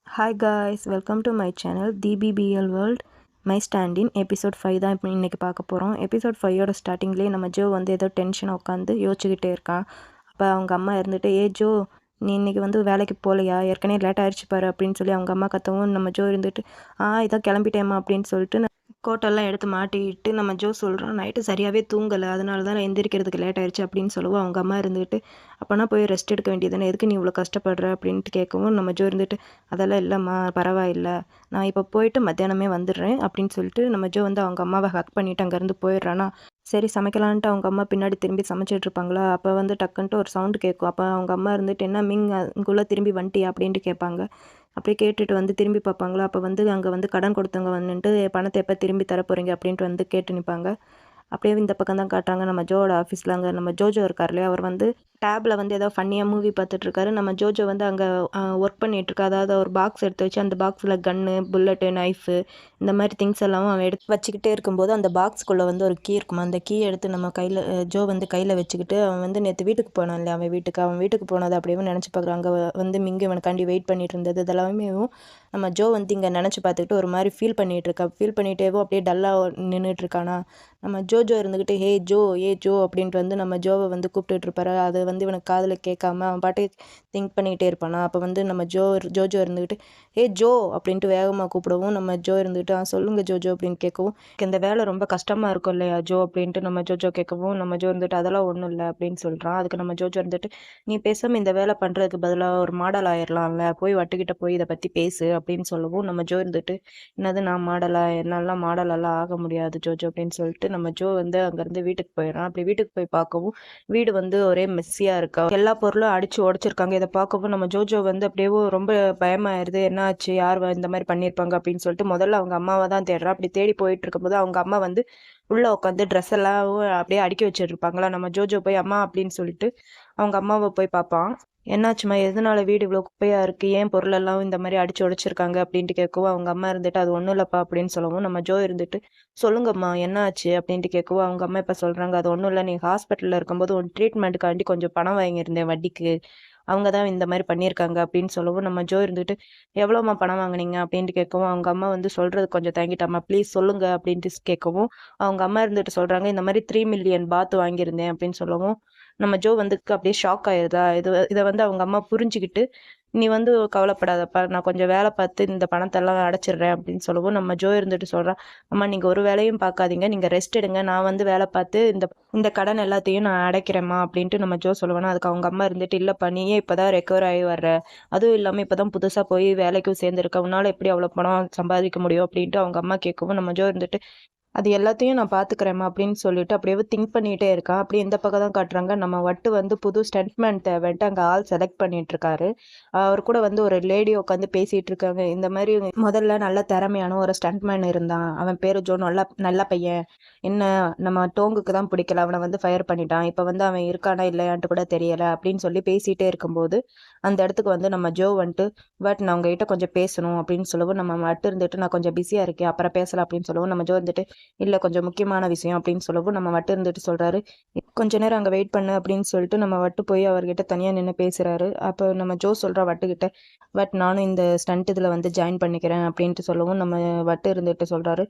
Hi guys, welcome to my channel TPPL world. My ஸ்டாண்டின் episode 5 தான் இப்போ இன்றைக்கி பார்க்க போகிறோம். எபிசோட் 5ஓட ஸ்டார்டிங்லேயே நம்ம ஜோ வந்து ஏதோ டென்ஷனாக உட்காந்து யோசிச்சுக்கிட்டே இருக்கான். அப்போ அவங்க அம்மா இருந்துட்டு, ஜோ, நீ இன்றைக்கி வந்து வேலைக்கு போகலையா, ஏற்கனவே லேட் ஆகிடுச்சு பாரு அப்படின்னு சொல்லி அவங்க அம்மா கத்தவும் நம்ம ஜோ இருந்துட்டு, இதான் கிளம்பிட்டேம்மா அப்படின்னு சொல்லிட்டு கோட்டெல்லாம் எடுத்து மாட்டிக்கிட்டு நம்ம ஜோ சொல்கிறோம், நைட்டு சரியாகவே தூங்கலை, அதனால தான் நான் எந்திரிக்கிறதுக்கு லேட் ஆயிடுச்சு அப்படின்னு சொல்லுவோம். அவங்க அம்மா இருந்துட்டு, அப்போனா போய் ரெஸ்ட் எடுக்க வேண்டியதானே, எதுக்கு நீ இவ்வளோ கஷ்டப்படுற அப்படின்ட்டு கேட்கவும் நம்ம ஜோ இருந்துட்டு, அதெல்லாம் இல்லைம்மா, பரவாயில்ல, நான் இப்போ போயிட்டு மத்தியானமே வந்துடுறேன் அப்படின்னு சொல்லிட்டு நம்ம ஜோ வந்து அவங்க அம்மாவை ஹக் பண்ணிவிட்டு அங்கேருந்து போயிடுறானா. சரி சமைக்கலான்ட்டு அவங்க அம்மா பின்னாடி திரும்பி சமைச்சிட்டு இருப்பாங்களா. அப்போ வந்து டக்குன்ட்டு ஒரு சவுண்டு கேட்கும். அப்போ அவங்க அம்மா இருந்துட்டு, என்ன மீன் இங்குள்ளே திரும்பி வந்துட்டியா அப்படின்ட்டு கேட்பாங்க. அப்படியே கேட்டுட்டு வந்து திரும்பி பார்ப்பாங்களா. அப்போ வந்து அங்கே வந்து கடன் கொடுத்தவங்க வந்துட்டு பணத்தை எப்போ திரும்பி தர போகிறீங்க அப்படின்ட்டு வந்து கேட்டு நிற்பாங்க. அப்படியே இந்த பக்கம் தான் காட்டுறாங்க நம்ம ஜோவோட ஆஃபீஸில். அங்கே நம்ம ஜோஜோ இருக்கார் இல்லையா, அவர் வந்து டேப்பில் வந்து ஏதோ ஃபன்னியாக மூவி பார்த்துட்ருக்காரு. நம்ம ஜோஜோ வந்து அங்கே ஒர்க் பண்ணிகிட்ருக்கா. அதாவது ஒரு பாக்ஸ் எடுத்து வச்சு அந்த பாக்ஸில் கன்னு, புல்லட்டு, நைஃபு, இந்த மாதிரி திங்ஸ் எல்லாம் அவன் எடுத்து வச்சுக்கிட்டே இருக்கும்போது அந்த பாக்ஸ்குள்ளே வந்து ஒரு கீ இருக்குமா. அந்த கீ எடுத்து நம்ம கையில் ஜோ வந்து கையில் வச்சுக்கிட்டு அவன் வந்து நேற்று வீட்டுக்கு போனான் இல்லையா, அவன் வீட்டுக்கு போனது அப்படியே நினச்சி பார்க்குறான். அங்கே வந்து மிங்கு இவனுக்காண்டி வெயிட் பண்ணிட்டு இருந்தது இதெல்லாமே நம்ம ஜோ வந்து இங்கே நினச்சி பார்த்துக்கிட்டு ஒரு மாதிரி ஃபீல் பண்ணிகிட்டேவோ அப்படியே டல்லாக நின்றுட்டுருக்கானா. நம்ம ஜோஜோ இருந்துக்கிட்டு, ஜோ அப்படின்ட்டு வந்து நம்ம ஜோவை வந்து கூப்பிட்டுட்டு இருப்பாரு. அது வந்து இவனுக்கு காதில் கேட்காம அவன் பாட்டுக்கு திங்க் பண்ணிக்கிட்டே இருப்பானா. அப்போ வந்து நம்ம ஜோஜோ இருந்துக்கிட்டு, ஜோ அப்படின்ட்டு வேகமாக கூப்பிடவும் நம்ம ஜோ இருந்துக்கிட்டு, சொல்லுங்க ஜோஜோ அப்படின்னு கேட்கவும், இந்த வேலை ரொம்ப கஷ்டமாக இருக்கும் இல்லையா ஜோ அப்படின்ட்டு நம்ம ஜோஜோ கேட்கவும், நம்ம ஜோ இருந்துட்டு அதெல்லாம் ஒன்றும் இல்லை அப்படின்னு சொல்கிறான். அதுக்கு நம்ம ஜோஜோ இருந்துட்டு, நீ பேசாமல் இந்த வேலை பண்ணுறதுக்கு பதிலாக ஒரு மாடல் ஆயிடலாம்ல, போய் வட்டுக்கிட்ட போய் இதை பற்றி பேசு அப்படின்னு சொல்லவும், நம்ம ஜோ இருந்துட்டு, என்னது நான் என்னாலாம் மாடலெல்லாம் ஆக முடியாது ஜோஜோ அப்படின்னு சொல்லிட்டு நம்ம ஜோ வந்து அங்கேருந்து வீட்டுக்கு போயிடறான். அப்படி வீட்டுக்கு போய் பார்க்கவும் வீடு வந்து ஒரே மெஸ்ஸியாக இருக்கா. எல்லா பொருளும் அடித்து உடச்சிருக்காங்க. இதை பார்க்கவும் நம்ம ஜோஜோ வந்து அப்படியே ரொம்ப பயமாயிருது. என்ன ஆச்சு, யார் இந்த மாதிரி பண்ணியிருப்பாங்க அப்படின்னு சொல்லிட்டு முதல்ல அவங்க அம்மாவை தான் தேடுறா. அப்படி தேடி போயிட்டு இருக்கும்போது அவங்க அம்மா வந்து உள்ளே உட்காந்து ட்ரெஸ் எல்லாம் அப்படியே அடுக்கி வச்சிருப்பாங்களா. நம்ம ஜோஜோ போய் அம்மா அப்படின்னு சொல்லிட்டு அவங்க அம்மாவை போய் பார்ப்பான். என்னாச்சுமா, எதனால வீடு இவ்வளோ குப்பையாக இருக்குது, ஏன் பொருளெல்லாம் இந்த மாதிரி அடித்து உடைச்சிருக்காங்க அப்படின்ட்டு கேட்கவும் அவங்க அம்மா இருந்துட்டு, அது ஒன்றும் இல்லைப்பா அப்படின்னு சொல்லவும் நம்ம ஜோ இருந்துட்டு, சொல்லுங்கம்மா என்ன ஆச்சு அப்படின்ட்டு கேட்கவும் அவங்க அம்மா இப்போ சொல்கிறாங்க, அது ஒன்றும் இல்லை, நீ ஹாஸ்பிட்டலில் இருக்கும்போது ஒரு ட்ரீட்மெண்ட்டுக்காண்டி கொஞ்சம் பணம் வாங்கியிருந்தேன் வட்டிக்கு, அவங்க தான் இந்த மாதிரி பண்ணியிருக்காங்க அப்படின்னு சொல்லவும் நம்ம ஜோ இருந்துட்டு, எவ்வளோம்மா பணம் வாங்கினீங்க அப்படின்ட்டு கேட்கவும் அவங்க அம்மா வந்து சொல்கிறது கொஞ்சம் தயங்கிட்டாம்மா, ப்ளீஸ் சொல்லுங்க அப்படின்ட்டு கேட்கவும் அவங்க அம்மா இருந்துட்டு சொல்கிறாங்க, இந்த மாதிரி 3 மில்லியன் பாத் வாங்கியிருந்தேன் அப்படின்னு சொல்லவும் நம்ம ஜோ வந்து அப்படியே ஷாக் ஆயிருதா. இதை வந்து அவங்க அம்மா புரிஞ்சுக்கிட்டு, நீ வந்து கவலைப்படாதப்பா, நான் கொஞ்சம் வேலை பார்த்து இந்த பணத்தெல்லாம் அடைச்சிடுறேன் அப்படின்னு சொல்லவும் நம்ம ஜோ இருந்துட்டு சொல்கிறான், அம்மா நீங்கள் ஒரு வேலையும் பார்க்காதீங்க, நீங்கள் ரெஸ்ட் எடுங்க, நான் வந்து வேலை பார்த்து இந்த இந்த கடன் எல்லாத்தையும் நான் அடைக்கிறேம்மா அப்படின்ட்டு நம்ம ஜோ சொல்லுவேன்னா. அதுக்கு அவங்க அம்மா இருந்துட்டு, இல்லைப்பா நீயே இப்போ தான் ரெக்கவர் ஆகி வர்ற, அதுவும் இல்லாமல் இப்போ தான் புதுசாக போய் வேலைக்கும் சேர்ந்துருக்க, உன்னால் எப்படி அவ்வளோ பணம் சம்பாதிக்க முடியும் அப்படின்ட்டு அவங்க அம்மா கேட்கவும் நம்ம ஜோ இருந்துட்டு, அது எல்லாத்தையும் நான் பார்த்துக்கிறேம்மா அப்படின்னு சொல்லிட்டு அப்படியே திங்க் பண்ணிகிட்டே இருக்கான். அப்படியே இந்த பக்கம் தான் காட்டுறாங்க, நம்ம வட்டு வந்து புது ஸ்டண்ட்மேன் தேவைன்ட்டு அங்கே ஆள் செலக்ட் பண்ணிட்டு இருக்காரு. அவர் கூட வந்து ஒரு லேடி உட்காந்து பேசிகிட்டு இருக்காங்க. இந்த மாதிரி முதல்ல நல்ல திறமையான ஒரு ஸ்டண்ட்மேன் இருந்தான், அவன் பேர் ஜோ, நல்ல பையன், என்ன நம்ம டோங்குக்கு தான் பிடிக்கல, அவனை வந்து ஃபயர் பண்ணிட்டான், இப்போ வந்து அவன் இருக்கானா இல்லையான்ட்டு கூட தெரியலை அப்படின்னு சொல்லி பேசிகிட்டே இருக்கும்போது அந்த இடத்துக்கு வந்து நம்ம ஜோ வந்துட்டு, பட் நான் உங்ககிட்ட கொஞ்சம் பேசணும் அப்படின்னு சொல்லவும் நம்ம வட்டு இருந்துட்டு, நான் கொஞ்சம் பிஸியாக இருக்கேன் அப்புறம் பேசலாம் அப்படின்னு சொல்லவும் நம்ம ஜோ இருந்துட்டு, இல்லை கொஞ்சம் முக்கியமான விஷயம் அப்படின்னு சொல்லவும் நம்ம வட்டு இருந்துட்டு சொல்கிறாரு, கொஞ்ச நேரம் அங்கே வெயிட் பண்ணு அப்படின்னு சொல்லிட்டு நம்ம வட்டு போய் அவர்கிட்ட தனியாக நின்று பேசுகிறாரு. அப்போ நம்ம ஜோ சொல்கிறா வட்டுக்கிட்ட, பட் நானும் இந்த ஸ்டண்ட் இதில் வந்து ஜாயின் பண்ணிக்கிறேன் அப்படின்ட்டு சொல்லவும் நம்ம வட்டு இருந்துட்டு சொல்கிறாரு,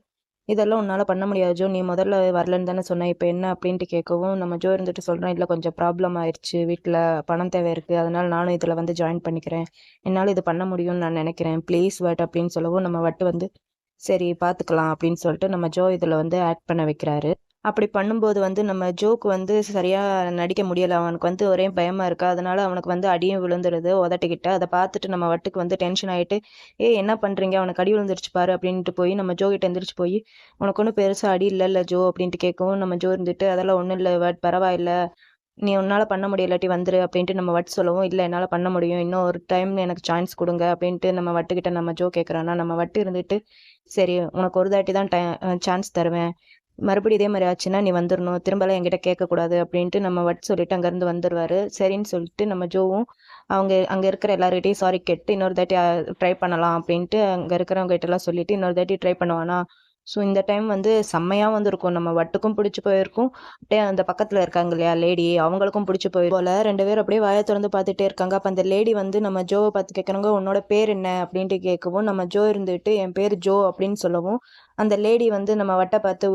இதெல்லாம் உன்னால் பண்ண முடியாது ஜோ, நீ முதல்ல வரலன்னு தானே சொன்னேன், இப்போ என்ன அப்படின்ட்டு கேட்கவும் நம்ம ஜோ இருந்துட்டு சொல்கிறேன், இல்லை கொஞ்சம் ப்ராப்ளம் ஆயிடுச்சு, வீட்டில் பணம் தேவை இருக்குது, அதனால் நானும் இதில் வந்து ஜாயின் பண்ணிக்கிறேன், என்னால் இது பண்ண முடியும்னு நான் நினைக்கிறேன், ப்ளீஸ் வட் அப்படின்னு சொல்லவும் நம்ம வட்டு வந்து சரி பார்த்துக்கலாம் அப்படின்னு சொல்லிட்டு நம்ம ஜோ இதில் வந்து ஆக்ட் பண்ண வைக்கிறாரு. அப்படி பண்ணும்போது வந்து நம்ம ஜோக்கு வந்து சரியாக நடிக்க முடியலை, அவனுக்கு வந்து ஒரே பயமாக இருக்கா, அதனால அவனுக்கு வந்து அடியும் விழுந்துருது உதட்டிக்கிட்ட. அதை பார்த்துட்டு நம்ம வட்டுக்கு வந்து டென்ஷன் ஆகிட்டு, என்ன பண்ணுறீங்க, அவனுக்கு அடி விழுந்துருச்சு பாரு அப்படின்ட்டு போய் நம்ம ஜோ கிட்ட எந்திரிச்சு போய், உனக்கு ஒன்றும் பெருசாக அடி இல்லைல்ல ஜோ அப்படின்ட்டு கேட்கவும் நம்ம ஜோ இருந்துட்டு, அதெல்லாம் ஒன்றும் இல்லை வட், பரவாயில்ல, நீ உன்னால் பண்ண முடியலாட்டி வந்துரு அப்படின்ட்டு நம்ம வட்டு சொல்லவும், இல்லை என்னால் பண்ண முடியும், இன்னும் ஒரு டைம் எனக்கு சான்ஸ் கொடுங்க அப்படின்ட்டு நம்ம வட்டுக்கிட்ட நம்ம ஜோ கேட்குறான்னா. நம்ம வட்டு இருந்துட்டு, சரி உனக்கு ஒரு தாட்டி தான் சான்ஸ் தருவேன், மறுபடியும் இதே மாதிரி ஆச்சுன்னா நீ வந்துடணும், திரும்பலாம் என்கிட்ட கேட்கக்கூடாது அப்படின்ட்டு நம்ம வட்டு சொல்லிட்டு அங்கேருந்து வந்துடுவார். சரின்னு சொல்லிட்டு நம்ம ஜோவும் அங்கே இருக்கிற எல்லாருக்கிட்டையும் சாரி கேட்டு இன்னொரு தாட்டி ட்ரை பண்ணலாம் அப்படின்ட்டு அங்கே இருக்கிறவங்க கிட்டலாம் சொல்லிட்டு இன்னொரு தாட்டி ட்ரை பண்ணுவானா. ஸோ இந்த டைம் வந்து செம்மையா வந்திருக்கும். நம்ம வட்டுக்கும் பிடிச்சு போயிருக்கும். அப்படியே அந்த பக்கத்துல இருக்காங்க இல்லையா லேடி, அவங்களுக்கும் பிடிச்சு போல 2 பேரும் அப்படியே வாய திறந்து பார்த்துட்டே இருக்காங்க. அப்ப அந்த லேடி வந்து நம்ம ஜோவ பார்த்து கேட்குறாங்க, "உன்னோட பேர் என்ன?" அப்படின்ட்டு கேட்கவும், நம்ம ஜோ இருந்துட்டு, "என் பேரு ஜோ" அப்படின்னு சொல்லவும், அந்த லேடி வந்து நம்ம வட்ட பார்த்து,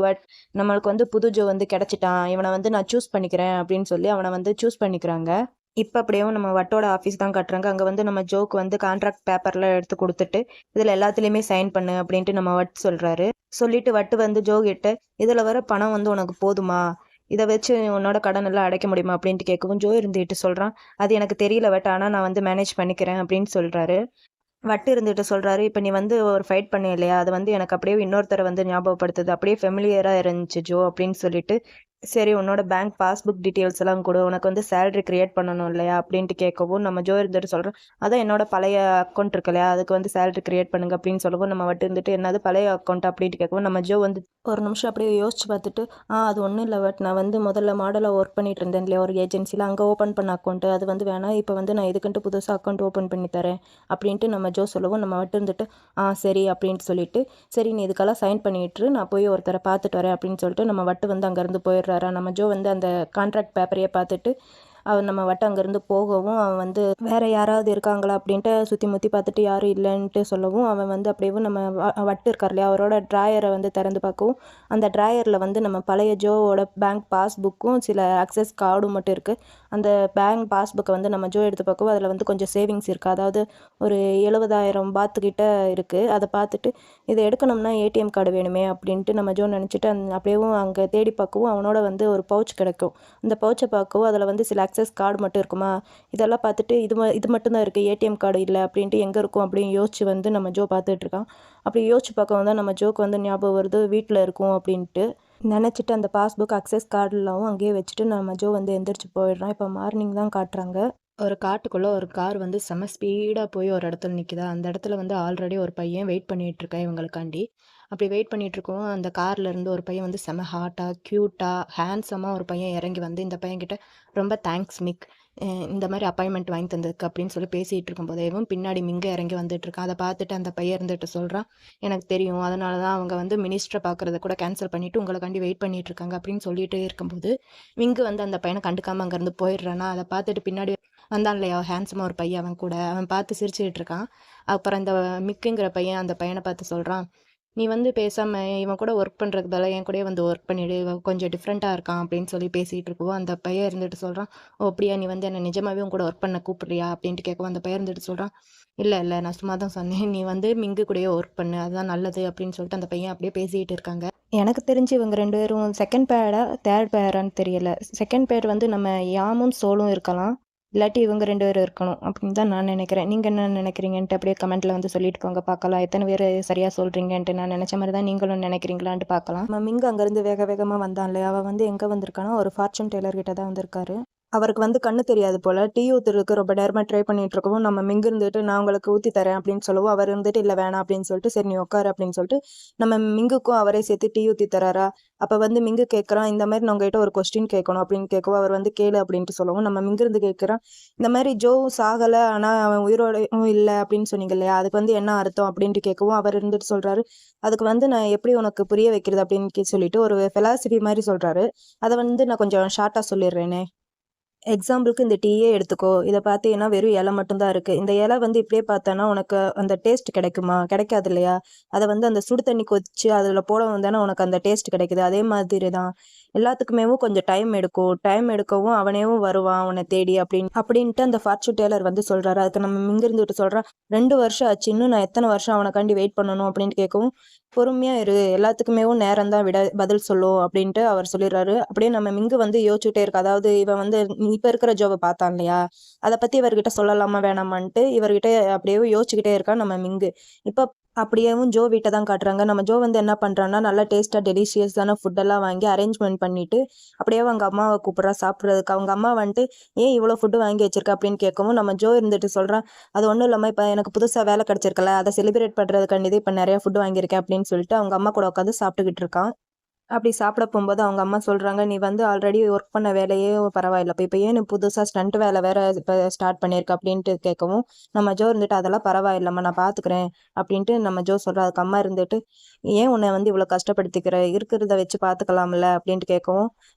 நம்மளுக்கு வந்து புது ஜோ வந்து கிடைச்சிட்டான். இவன வந்து நான் சூஸ் பண்ணிக்கிறேன்" அப்படின்னு சொல்லி அவன வந்து சூஸ் பண்ணிக்கிறாங்க. இப்ப அப்படியேவும் நம்ம வட்டோட ஆஃபீஸ் தான் காட்டுறாங்க. அங்க வந்து நம்ம ஜோக்கு வந்து கான்ட்ராக்ட் பேப்பர்லாம் எடுத்து குடுத்துட்டு, "இதுல எல்லாத்துலயுமே சைன் பண்ணு" அப்படின்ட்டு நம்ம வட் சொல்றாரு. சொல்லிட்டு வட்டு வந்து ஜோ கிட்ட, "இதுல வர பணம் வந்து உனக்கு போதுமா? இத வச்சு உன்னோட கடன் எல்லாம் அடைக்க முடியுமா?" அப்படின்ட்டு கேட்கவும், ஜோ இருந்துட்டு சொல்றான், "அது எனக்கு தெரியல வட். ஆனா நான் வந்து மேனேஜ் பண்ணிக்கிறேன்" அப்படின்னு சொல்றாரு. வட்டு இருந்துட்டு சொல்றாரு, "இப்ப நீ வந்து ஒரு ஃபைட் பண்ண இல்லையா? அது வந்து எனக்கு அப்படியே இன்னொருத்தர வந்து ஞாபகப்படுத்துது. அப்படியே ஃபெமிலியரா இருந்துச்சு ஜோ" அப்படின்னு சொல்லிட்டு, "சரி உன்னோட பேங்க் பாஸ்புக் டீட்டெயில்ஸ் எல்லாம் குடு. உனக்கு வந்து சேலரி கிரியேட் பண்ணணும் இல்லையா?" அப்படின்ட்டு கேட்கவும், நம்ம ஜோ இருந்துட்டு சொல்றோம், "அதான் என்னோட பழைய அக்கவுண்ட் இருக்கு இல்லையா? அதுக்கு வந்து சேலரி கிரியேட் பண்ணுங்க" அப்படின்னு சொல்லவும், நம்ம வட்டு இருந்துட்டு, "என்னது பழைய அக்கவுண்ட்?" அப்படின்ட்டு கேட்கவும், நம்ம ஜோ வந்து ஒரு நிமிஷம் அப்படியே யோசிச்சு பார்த்துட்டு, அது ஒண்ணும் இல்ல பட் நான் வந்து முதல்ல மாடலா ஒர்க் பண்ணிட்டு இருந்தேன் இல்லையா ஒரு ஏஜென்சில, அங்க ஓப்பன் பண்ண அக்கவுண்ட். அது வந்து வேணாம். இப்ப வந்து நான் இதுக்குன்ட்டு புதுசா அக்கவுண்ட் ஓப்பன் பண்ணி தரேன்" அப்படின்ட்டு நம்ம ஜோ சொல்லவும், நம்ம வட்டு இருந்துட்டு, சரி" அப்படின்ட்டு சொல்லிட்டு, "சரி நீ இதுக்கெல்லாம் சைன் பண்ணிட்டுரு. நான் போய் ஒருத்தர பார்த்துட்டு வரேன்" அப்படின்னு சொல்லிட்டு நம்ம வட்டு வந்து அங்கேருந்து போயிடுறாரா. நம்ம ஜோ வந்து அந்த கான்ட்ராக்ட் பேப்பரையே பார்த்துட்டு, அவன் நம்ம வட்டு அங்கேருந்து போகவும், அவன் வந்து வேற யாராவது இருக்காங்களா அப்படின்ட்டு சுற்றி முற்றி பார்த்துட்டு யாரும் இல்லைன்ட்டு சொல்லவும், அவன் வந்து அப்படியே நம்ம வட்டு இருக்கார் இல்லையா அவரோட ட்ராயரை வந்து திறந்து பார்க்கவும், அந்த ட்ராயரில் வந்து நம்ம பழைய ஜோவோட பேங்க் பாஸ்புக்கும் சில அக்சஸ் கார்டும் மட்டும் இருக்குது. அந்த பேங்க் பாஸ்புக்கை வந்து நம்ம ஜோ எடுத்து பார்க்கவும், அதில் வந்து கொஞ்சம் சேவிங்ஸ் இருக்குது. அதாவது ஒரு 70,000 பாத்துக்கிட்ட இருக்குது. அதை பார்த்துட்டு, இதை எடுக்கணும்னா ஏடிஎம் கார்டு வேணுமே அப்படின்ட்டு நம்ம ஜோ நினச்சிட்டு அப்படியேவும் அங்கே தேடி பார்க்கவும், அவனோட வந்து ஒரு பவுச் கிடைக்கும். அந்த பவுச்சை பார்க்கவும், அதில் வந்து சில அக்சஸ் கார்டு மட்டும் இருக்குமா. இதெல்லாம் பார்த்துட்டு, இது மட்டும்தான் இருக்குது, ஏடிஎம் கார்டு இல்லை அப்படின்ட்டு எங்கே இருக்கும் அப்படின்னு யோசிச்சு வந்து நம்ம ஜோ பார்த்துட்டு இருக்கான். அப்படி யோசிச்சு பார்க்கவும் தான் நம்ம ஜோக்கு வந்து ஞாபகம் வருது, வீட்டில் இருக்கும் அப்படின்ட்டு நினச்சிட்டு அந்த பாஸ்புக் அக்சஸ் கார்டெல்லாம் அங்கேயே வச்சுட்டு நம்ம ஜோ வந்து எந்திரிச்சு போயிடுறான். இப்போ மார்னிங் தான் காட்டுறாங்க. ஒரு காட்டுக்குள்ள ஒரு கார் வந்து செம ஸ்பீடா போய் ஒரு இடத்துல நிக்குதா. அந்த இடத்துல வந்து ஆல்ரெடி ஒரு பையன் வெயிட் பண்ணிட்டு இருக்கான் இவங்களுக்காண்டி. அப்படி வெயிட் பண்ணிட்டு இருக்கவும், அந்த கார்ல இருந்து ஒரு பையன் வந்து செம ஹாட்டா, கியூட்டா, ஹேண்ட்ஸமா ஒரு பையன் இறங்கி வந்து இந்த பையன்கிட்ட, "ரொம்ப தேங்க்ஸ் மிக். இந்த மாதிரி அப்பாயின்மெண்ட் வாங்கி தந்ததுக்கு" அப்படின்னு சொல்லி பேசிட்டு இருக்கும்போதேவும் பின்னாடி மிங்க இறங்கி வந்துட்டு இருக்கான். அதை பார்த்துட்டு அந்த பையன் இருந்துட்டு சொல்றான், "எனக்கு தெரியும். அதனால தான் அவங்க வந்து மினிஸ்டரை பார்க்கறத கூட கேன்சல் பண்ணிட்டு உங்களுக்காண்டி வெயிட் பண்ணிட்டு இருக்காங்க" அப்படின்னு சொல்லிட்டே இருக்கும்போது, மிங்கு வந்து அந்த பையனை கண்டுக்காம அங்கேருந்து போயிடுறானா. அதை பார்த்துட்டு பின்னாடி வந்தான் இல்லையா ஹேண்ட்ஸமா ஒரு பையன் அவன் கூட, அவன் பார்த்து சிரிச்சுக்கிட்டு இருக்கான். அப்புறம் இந்த மிக்குங்கிற பையன் அந்த பையனை பார்த்து சொல்றான், "நீ வந்து பேசாம இவன் கூட ஒர்க் பண்றதுக்கு பதிலா என் கூடயே வந்து ஒர்க் பண்ணிடு. இவன் கொஞ்சம் டிஃப்ரெண்ட்டா இருக்கான்" அப்படின்னு சொல்லி பேசிட்டு இருக்கவும், அந்த பையன் இருந்துட்டு சொல்றான், "ஓ அப்படியா, நீ வந்து என்ன நிஜமாவே உன் கூட ஒர்க் பண்ண கூப்பிடுறியா?" அப்படின்ட்டு கேட்கவும், அந்த பையன் இருந்துட்டு சொல்றான், "இல்ல இல்ல நான் சும்மா தான் சொன்னேன். நீ வந்து மிங்கு கூடயே ஒர்க் பண்ணு. அதுதான் நல்லது" அப்படின்னு சொல்லிட்டு அந்த பையன் அப்படியே பேசிட்டு இருக்காங்க. எனக்கு தெரிஞ்சு இவங்க 2 பேரும் செகண்ட் பேரா, தேர்ட் பேரான்னு தெரியல. செகண்ட் பேர் வந்து நம்ம யாமும் சோலும் இருக்கலாம். இல்லாட்டி இவங்க 2 பேரும் இருக்கணும் அப்படின்னு தான் நான் நினைக்கிறேன். நீங்க என்ன நினைக்கிறீங்கன்ட்டு அப்படியே கமெண்ட்ல வந்து சொல்லிட்டு போங்க பார்க்கலாம். எத்தனை பேர் சரியா சொல்றீங்கன்ட்டு. நான் நினைச்ச மாதிரி தான் நீங்களும் நினைக்கிறீங்களான்ட்டு பார்க்கலாம். நம்ம மிங்க அங்கேருந்து வேக வேகமா வந்தான் இல்லையா, அவன் வந்து எங்கே வந்திருக்கானா ஒரு ஃபார்ச்சூன் டெய்லர் கிட்ட தான் வந்திருக்காரு. அவருக்கு வந்து கண்ணு தெரியாது போல. டீ ஊத்துறதுக்கு ரொம்ப நேரமா ட்ரை பண்ணிட்டு இருக்கவும், நம்ம மிங்கு இருந்துட்டு, "நான் உங்களுக்கு ஊத்தி தரேன்" அப்படின்னு சொல்லவும், அவர் இருந்துட்டு, "இல்ல வேணாம்" அப்படின்னு சொல்லிட்டு, "சரி நீ உட்காரு" அப்படின்னு சொல்லிட்டு, நம்ம மிங்குக்கும் அவரே சேர்த்து டீ ஊத்தி தராரா. அப்ப வந்து மிங்கு கேட்குறான், "இந்த மாதிரி நான் உங்ககிட்ட ஒரு கொஸ்டின் கேட்கணும்" அப்படின்னு கேட்கவும், அவர் வந்து கேளு அப்படின்ட்டு சொல்லவும், நம்ம மிங்கு இருந்து கேட்குறான், "இந்த மாதிரி ஜோ சாகல, ஆனா அவன் உயிரோடயும் இல்ல அப்படின்னு சொன்னீங்க இல்லையா, அதுக்கு வந்து என்ன அர்த்தம்?" அப்படின்ட்டு கேட்கவும், அவர் இருந்துட்டு சொல்றாரு, "அதுக்கு வந்து நான் எப்படி உனக்கு புரிய வைக்கிறது" அப்படின்னு சொல்லிட்டு ஒரு பிலாசபி மாதிரி சொல்றாரு. அதை வந்து நான் கொஞ்சம் ஷார்ட்டா சொல்லிடுறேனே. எக்ஸாம்பிளுக்கு இந்த டீயே எடுத்துக்கோ. இத பார்த்தீன்னா வெறும் இலை மட்டும் தான் இருக்கு. இந்த இலை வந்து இப்படியே பார்த்தேன்னா, உனக்கு அந்த டேஸ்ட் கிடைக்குமா? கிடைக்காது இல்லையா? அத வந்து அந்த சுடு தண்ணி கொதிச்சு அதில போடவும் தானே உனக்கு அந்த டேஸ்ட் கிடைக்குது. அதே மாதிரி தான் எல்லாத்துக்குமேவும் கொஞ்சம் டைம் எடுக்கும். டைம் எடுக்கவும் அவனேவும் வருவான் உன்ன தேடி அப்படின்ட்டு அந்த ஃபார்ச்சூன் டெய்லர் வந்து சொல்றாரு. அதுக்கு நம்ம மிங்க இருந்துட்டு சொல்றான், 2 வருஷம் ஆச்சு. இன்னும் நான் எத்தன வருஷம் அவனுக்காண்டி வெயிட் பண்ணணும் அப்படின்ட்டு கேட்கவும், பொறுமையா இரு. எல்லாத்துக்குமேவும் நேரம் தான் பதில் சொல்லும் அப்படின்ட்டு அவர் சொல்லிடுறாரு. அப்படியே நம்ம மிங்கு வந்து யோசிச்சுட்டே இருக்கா. அதாவது இவன் வந்து இப்ப இருக்கிற ஜோவ பார்த்தான் இல்லையா? அத பத்தி இவர்கிட்ட சொல்லலாமா வேணாமான்ட்டு இவர்கிட்ட அப்படியே யோசிச்சுக்கிட்டே இருக்கான் நம்ம மிங்கு. இப்ப அப்படியேவும் ஜோ வீட்ட தான் காட்டுறாங்க. நம்ம ஜோ வந்து என்ன பண்றான்னா, நல்லா டேஸ்ட்டா டெலிஷியஸான ஃபுட்டெல்லாம் வாங்கி அரேஞ்ச்மெண்ட் பண்ணிட்டு, அப்படியே அவங்க அம்மாவ கூப்பிடுறா சாப்பிடுறதுக்கு. அவங்க அம்மா வந்துட்டு, "ஏன் இவ்வளோ ஃபுட் வாங்கி வச்சிருக்க?" அப்படின்னு கேட்கவும், நம்ம ஜோ இருந்துட்டு சொல்றான், "அது ஒண்ணும் இல்லம்மா, இப்ப எனக்கு புதுசா வேலை கிடைச்சிருக்குல்ல, அத செலிப்ரேட் பண்றதுக்காண்டி தான் இப்ப நெறைய ஃபுட் வாங்கியிருக்கேன்" அப்படின்னு சொல்லிட்டு அவங்க அம்மா கூட உட்காந்து சாப்பிட்டுக்கிட்டு இருக்கான். அப்படி சாப்பிட போகும்போது அவங்க அம்மா சொல்கிறாங்க, நீ வந்து ஆல்ரெடி ஒர்க் பண்ண வேலையே பரவாயில்ல, இப்போ ஏன் நீ புதுசாக ஸ்டண்ட் வேலை வேற இப்போ ஸ்டார்ட் பண்ணியிருக்க அப்படின்ட்டு கேட்கவும், நம்ம ஜோ இருந்துட்டு அதெல்லாம் பரவாயில்லம்மா நான் பார்த்துக்கிறேன் அப்படின்ட்டு நம்ம ஜோ சொல்கிறா. அதுக்கு அம்மா இருந்துட்டு, ஏன் உன்னை வந்து இவ்வளோ கஷ்டப்படுத்திக்கிற, இருக்கிறத வச்சு பார்த்துக்கலாம்ல அப்படின்ட்டு கேட்கவும்,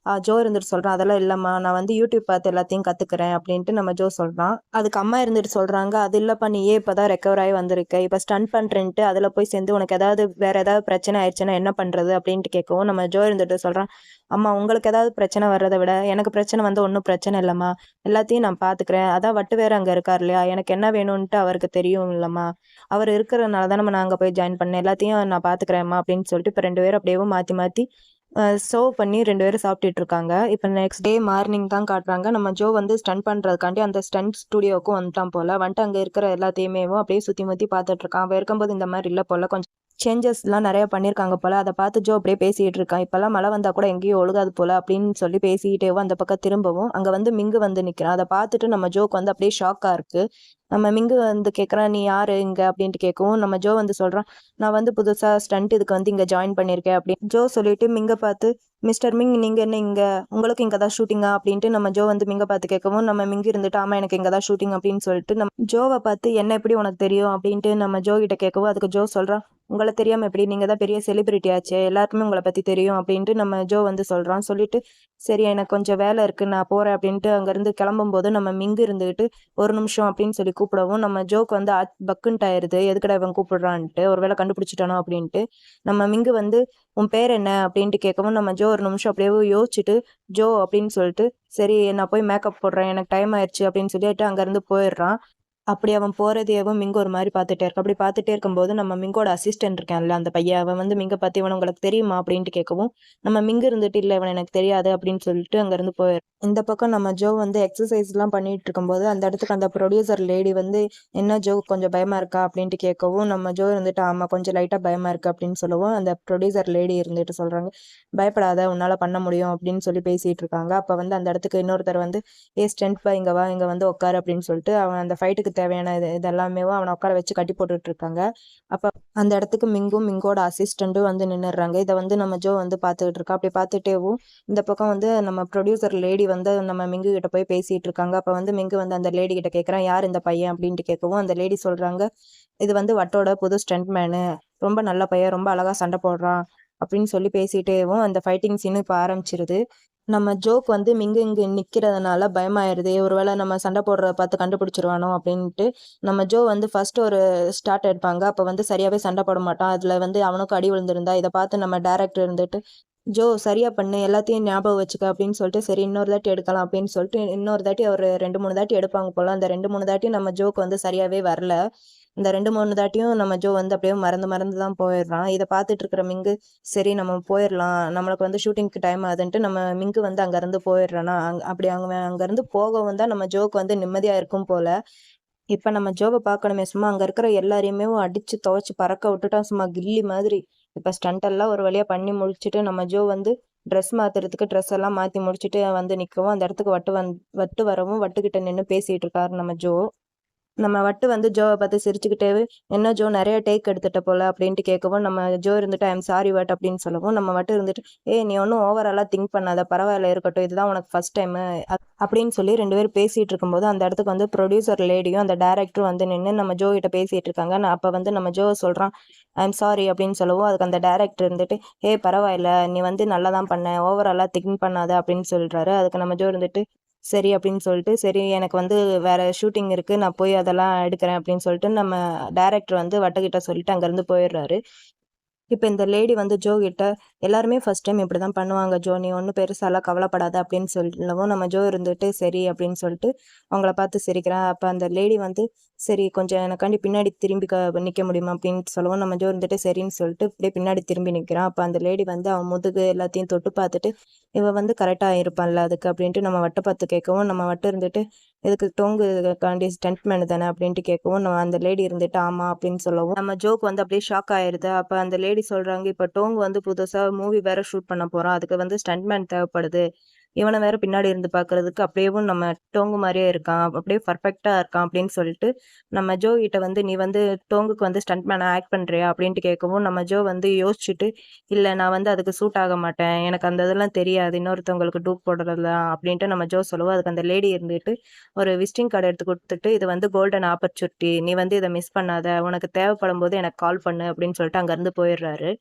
ஜோ இருந்துட்டு சொல்கிறான், அதெல்லாம் இல்லைம்மா நான் வந்து யூடியூப் பார்த்து எல்லாத்தையும் கற்றுக்கிறேன் அப்படின்ட்டு நம்ம ஜோ சொல்கிறான். அதுக்கு அம்மா இருந்துட்டு சொல்கிறாங்க, அது இல்லைப்பா நீயே இப்போ தான் ரெக்கவர் ஆகி வந்திருக்க, இப்போ ஸ்டண்ட் பண்ணுறேன்ட்டு அதில் போய் சேர்ந்து உனக்கு ஏதாவது வேறு ஏதாவது பிரச்சனை ஆயிடுச்சுன்னா என்ன பண்ணுறது அப்படின்ட்டு கேட்கவும், நம்ம ஜோ இருந்துட்டு சொல்கிறான், அம்மா உங்களுக்கு ஏதாவது பிரச்சனை வர்றதை விட எனக்கு பிரச்சனை வந்து ஒன்றும் பிரச்சனை இல்லைம்மா, எல்லாத்தையும் நான் பார்த்துக்கிறேன், அதான் வட்டு வேறு அங்கே இருக்கார் இல்லையா, எனக்கு என்ன வேணும்ன்ட்டு அவருக்கு தெரியும் இல்லைம்மா, அவர் இருக்கிறனால தான் நான் அங்கே போய் ஜாயின் பண்ணேன், எல்லாத்தையும் நான் பார்த்துக்கிறேம்மா அப்படின்னு சொல்லிட்டு இப்போ 2 பேரும் அப்படியே மாற்றி மாற்றி சர்வ் பண்ணி 2 பேரும் சாப்பிட்டுட்டு இருக்காங்க. இப்போ நெக்ஸ்ட் டே மார்னிங் தான் காட்டுறாங்க. நம்ம ஜோ வந்து ஸ்டண்ட் பண்ணுறதுக்காண்டி அந்த ஸ்டண்ட் ஸ்டுடியோவுக்கும் வந்துட்டான் போல். வந்துட்டு அங்கே இருக்கிற எல்லாத்தையுமேவும் அப்படியே சுற்றி முற்றி பார்த்துட்டு இருக்கான். அவன் இருக்கும்போது இந்த மாதிரி இல்லை போல், கொஞ்சம் சேஞ்சஸ்லாம் நிறைய பண்ணியிருக்காங்க போல். அதை பார்த்து ஜோ அப்படியே பேசிகிட்டு இருக்கான். இப்போல்லாம் மழை வந்தால் கூட எங்கேயும் ஒழுகாது போல் அப்படின்னு சொல்லி பேசிக்கிட்டேவும் அந்த பக்கம் திரும்பவும் அங்கே வந்து மிங்கு வந்து நிற்கிறான். அதை பார்த்துட்டு நம்ம ஜோக்கு வந்து அப்படியே ஷாக்காக இருக்குது. நம்ம மிங்கு வந்து கேட்குறான், நீ யார் இங்கே அப்படின்ட்டு கேட்கவும், நம்ம ஜோ வந்து சொல்கிறான், நான் வந்து புதுசாக ஸ்டண்ட் இதுக்கு வந்து இங்கே ஜாயின் பண்ணியிருக்கேன் அப்படின்னு ஜோ சொல்லிட்டு மிங்கை பார்த்து, மிஸ்டர் மிங் நீங்கள் என்ன இங்கே, உங்களுக்கு இங்கே தான் ஷூட்டிங்கா அப்படின்ட்டு நம்ம ஜோ வந்து மிங்கை பார்த்து கேட்கவும், நம்ம மிங்கு இருந்துட்டு ஆமாம் எனக்கு இங்கே தான் ஷூட்டிங் அப்படின்னு சொல்லிட்டு நம்ம ஜோவை பார்த்து என்ன எப்படி உனக்கு தெரியும் அப்படின்ட்டு நம்ம ஜோ கிட்ட கேட்கவும், அதுக்கு ஜோ சொல்கிறான், உங்களை தெரியாமல் எப்படி, நீங்கள் தான் பெரிய செலிபிரிட்டி ஆச்சே, எல்லாருக்குமே உங்களை பற்றி தெரியும் அப்படின்ட்டு நம்ம ஜோ வந்து சொல்கிறான். சொல்லிட்டு சரி எனக்கு கொஞ்சம் வேலை இருக்குது நான் போகிறேன் அப்படின்ட்டு அங்கேருந்து கிளம்பும்போது நம்ம மிங்கு இருந்துக்கிட்டு ஒரு நிமிஷம் அப்படின்னு சொல்லி கூப்பிடவும், நம்ம ஜோக்கு வந்து பக்குன்ட்டு ஆயிடுது, எதுக்கடா இவன் கூப்பிடுறான்ட்டு, ஒரு வேளை கண்டுபிடிச்சிட்டானோ அப்படின்ட்டு. நம்ம மிங்கு வந்து உன் பேர் என்ன அப்படின்ட்டு கேட்கவும், நம்ம ஜோ ஒரு நிமிஷம் அப்படியே யோசிச்சுட்டு ஜோ அப்படின்னு சொல்லிட்டு, சரி நான் போய் மேக்கப் போடுறேன் எனக்கு டைம் ஆயிடுச்சு அப்படின்னு சொல்லிட்டு அங்கேருந்து போயிடுறான். அப்படி அவன் போகிறதையவும் மிங்கு ஒரு மாதிரி பார்த்துட்டே இருக்கான். அப்படி பார்த்துட்டே இருக்கும்போது நம்ம மிங்கோட அசிஸ்டன்ட் இருக்கான்ல அந்த பையன், அவன் வந்து மிங்கை பார்த்து இவன் உங்களுக்கு தெரியுமா அப்படின்ட்டு கேட்கவும், நம்ம மிங்கு இருந்துட்டு இல்லை இவன் எனக்கு தெரியாது அப்படின்னு சொல்லிட்டு அங்கேருந்து போயிடுறான். இந்த பக்கம் நம்ம ஜோ வந்து எக்ஸசைஸ்லாம் பண்ணிட்டு இருக்கும்போது அந்த இடத்துக்கு அந்த ப்ரொடியூசர் லேடி வந்து, என்ன ஜோ கொஞ்சம் பயமாக இருக்கா அப்படின்ட்டு கேட்கவும், நம்ம ஜோ இருந்துட்டு ஆமாம் கொஞ்சம் லைட்டாக பயமாக இருக்குது அப்படின்னு சொல்லவும், அந்த ப்ரொடியூசர் லேடி இருந்துட்டு சொல்கிறாங்க, பயப்படாத உன்னால் பண்ண முடியும் அப்படின்னு சொல்லி பேசிகிட்டு இருக்காங்க. அப்போ வந்து அந்த இடத்துக்கு இன்னொருத்தர் வந்து, ஸ்டென்ட் பா இங்கே வா இங்கே வந்து உட்காரு அப்படின்னு சொல்லிட்டு அவன் அந்த ஃபைட்டுக்கு தேவையான இதெல்லாமே அவனை உட்கார வச்சு கட்டி போட்டுட்டு இருக்காங்க. அப்போ அந்த இடத்துக்கு மிங்கும் மிங்கோட அசிஸ்டண்ட்டும் வந்து நின்றுடுறாங்க. இதை வந்து நம்ம ஜோ வந்து பார்த்துக்கிட்டு இருக்கா. அப்படி பார்த்துட்டேவும் இந்த பக்கம் வந்து நம்ம ப்ரொடியூசர் லேடி வந்து நம்ம மிங்கு கிட்ட போய் பேசிகிட்டு இருக்காங்க. அப்போ வந்து மிங்கு வந்து அந்த லேடி கிட்ட கேட்குறான், யார் இந்த பையன் அப்படின்ட்டு கேட்கவும், அந்த லேடி சொல்கிறாங்க, இது வந்து வட்டோட புது ஸ்டண்ட் மேனு, ரொம்ப நல்ல பையன், ரொம்ப அழகாக சண்டை போடுறான் அப்படின்னு சொல்லி பேசிட்டேவும் அந்த ஃபைட்டிங் சீனும் இப்போ ஆரம்பிச்சிருது. நம்ம ஜோக் வந்து மிங்கு இங்கே நிற்கிறதுனால பயமாயிருது, ஒருவேளை நம்ம சண்டை போடுறத பார்த்து கண்டுபிடிச்சிருவானோ அப்படின்ட்டு. நம்ம ஜோ வந்து ஃபர்ஸ்ட் ஒரு ஸ்டார்ட் எடுப்பாங்க. அப்போ வந்து சரியாகவே சண்டை போட மாட்டான். அதில் வந்து அவனுக்கு அடி விழுந்திருந்தா இதை பார்த்து நம்ம டேரக்டர் இருந்துட்டு, ஜோ சரியா பண்ணு எல்லாத்தையும் ஞாபகம் வச்சுக்க அப்படின்னு சொல்லிட்டு, சரி இன்னொரு தாட்டி எடுக்கலாம் அப்படின்னு சொல்லிட்டு இன்னொரு தாட்டி ஒரு 2-3 தாட்டி எடுப்பாங்க போல். அந்த 2-3 தாட்டியும் நம்ம ஜோக்கு வந்து சரியாகவே வரல. இந்த 2-3 தாட்டியும் நம்ம ஜோ வந்து அப்படியே மறந்து மறந்து தான் போயிடுறான். இதை பார்த்துட்டு இருக்கிற மிங்கு, சரி நம்ம போயிடலாம், நம்மளுக்கு வந்து ஷூட்டிங்க்கு டைம் ஆகுதுன்ட்டு நம்ம மிங்கு வந்து அங்கேருந்து போயிடுறானா. அப்படி அங்கேருந்து போகவும் தான் நம்ம ஜோக்கு வந்து நிம்மதியாக இருக்கும் போல். இப்போ நம்ம ஜோவை பார்க்கணுமே, சும்மா அங்கே இருக்கிற எல்லாரையுமே அடித்து துவைச்சி பறக்க விட்டுட்டான் சும்மா கில்லி மாதிரி. இப்போ ஸ்டண்டெல்லாம் ஒரு வழியாக பண்ணி முடிச்சுட்டு நம்ம ஜோ வந்து ட்ரெஸ் மாற்றுறதுக்கு ட்ரெஸ் எல்லாம் மாற்றி முடிச்சுட்டு வந்து நிற்கவும், அந்த இடத்துக்கு வட்டு வரவும் வட்டுக்கிட்ட நின்று பேசிகிட்டு இருக்காரு நம்ம ஜோ. நம்ம வட்டு வந்து ஜோவை பார்த்து சிரிச்சுக்கிட்டே, என்ன ஜோ நிறைய டேக் எடுத்துட்ட போல அப்படின்ட்டு கேட்கவும், நம்ம ஜோ இருந்துட்டு ஐம் சாரி வட் அப்படின்னு சொல்லவும், நம்ம வட்டு இருந்துட்டு, நீ ஒன்றும் ஓவராலாக திங்க் பண்ணாத, பரவாயில்ல இருக்கட்டும், இதுதான் உனக்கு ஃபர்ஸ்ட் டைமு அப்படின்னு சொல்லி 2 பேரும் பேசிகிட்டு இருக்கும்போது அந்த இடத்துக்கு வந்து ப்ரொடியூசர் லேடியும் அந்த டேரக்டரும் வந்து நின்று நம்ம ஜோ கிட்ட பேசிகிட்டு இருக்காங்க. நான் அப்போ வந்து நம்ம ஜோ சொல்கிறான், ஐம் சாரி அப்படின்னு சொல்லவும், அதுக்கு அந்த டேரக்டர் இருந்துட்டு, பரவாயில்ல நீ வந்து நல்லா தான் பண்ண, ஓவராலாக திங்க் பண்ணாத அப்படின்னு சொல்கிறாரு. அதுக்கு நம்ம ஜோ இருந்துட்டு, சரி அப்படின்னு சொல்லிட்டு, சரி எனக்கு வந்து வேறு ஷூட்டிங் இருக்குது நான் போய் அதெல்லாம் எடுக்கிறேன் அப்படின்னு சொல்லிட்டு நம்ம டேரக்டர் வந்து வட்டுக்கிட்ட சொல்லிட்டு அங்கேருந்து போயிடுறாரு. இப்போ இந்த லேடி வந்து ஜோ கிட்ட, எல்லாருமே ஃபர்ஸ்ட் டைம் இப்படி தான் பண்ணுவாங்க ஜோ, நீ ஒன்றும் பெருசாலாம் கவலைப்படாத அப்படின்னு சொல்லவும், நம்ம ஜோ இருந்துட்டு சரி அப்படின்னு சொல்லிட்டு அவங்கள பார்த்து சிரிக்கிறான். அப்போ அந்த லேடி வந்து, சரி கொஞ்சம் எனக்காண்டி பின்னாடி திரும்பி நிற்க முடியுமா அப்படின்னு சொல்லவும், நம்ம ஜோ இருந்துட்டு சரின்னு சொல்லிட்டு இப்படியே பின்னாடி திரும்பி நிற்கிறான். அப்போ அந்த லேடி வந்து அவன் முதுகு எல்லாத்தையும் தொட்டு பார்த்துட்டு, இவன் வந்து கரெக்டாக இருப்பான்ல அதுக்கு அப்படின்ட்டு நம்ம வட்டை பார்த்து கேட்கவும், நம்ம வட்டு இருந்துட்டு, இதுக்கு டோங்கு காண்டி ஸ்டண்ட் மேனு தானே அப்படின்ட்டு கேட்கவும், நம்ம அந்த லேடி இருந்துட்டு ஆமாம் அப்படின்னு சொல்லவும், நம்ம ஜோக் வந்து அப்படியே ஷாக் ஆயிடுது. அப்போ அந்த லேடி சொல்கிறாங்க, இப்போ டோங் வந்து புதுசாக மூவி வேறு ஷூட் பண்ண போகிறோம், அதுக்கு வந்து ஸ்டண்ட் மேன் தேவைப்படுது, இவனை வேற பின்னாடி இருந்து பார்க்கறதுக்கு அப்படியேவும் நம்ம டோங்கு மாதிரியே இருக்கான், அப்படியே பர்ஃபெக்டாக இருக்கான் அப்படின்னு சொல்லிட்டு நம்ம ஜோ கிட்ட வந்து நீ வந்து டோங்குக்கு வந்து ஸ்டண்ட் மேனை ஆக்ட் பண்ணுறியா அப்படின்ட்டு கேட்கவும் நம்ம ஜோ வந்து யோசிச்சுட்டு இல்லை நான் வந்து அதுக்கு சூட் ஆக மாட்டேன், எனக்கு அந்த இதெல்லாம் தெரியாது, இன்னொருத்தவங்களுக்கு டூப் போடுறதுலாம் அப்படின்ட்டு நம்ம ஜோ சொல்லுவோம். அதுக்கு அந்த லேடி இருந்துட்டு ஒரு விசிட்டிங் கார்டு எடுத்து கொடுத்துட்டு இது வந்து கோல்டன் ஆப்பர்ச்சுனிட்டி, நீ வந்து இதை மிஸ் பண்ணாத, உனக்கு தேவைப்படும் போது எனக்கு கால் பண்ணு அப்படின்னு சொல்லிட்டு அங்கேருந்து போயிடுறாரு.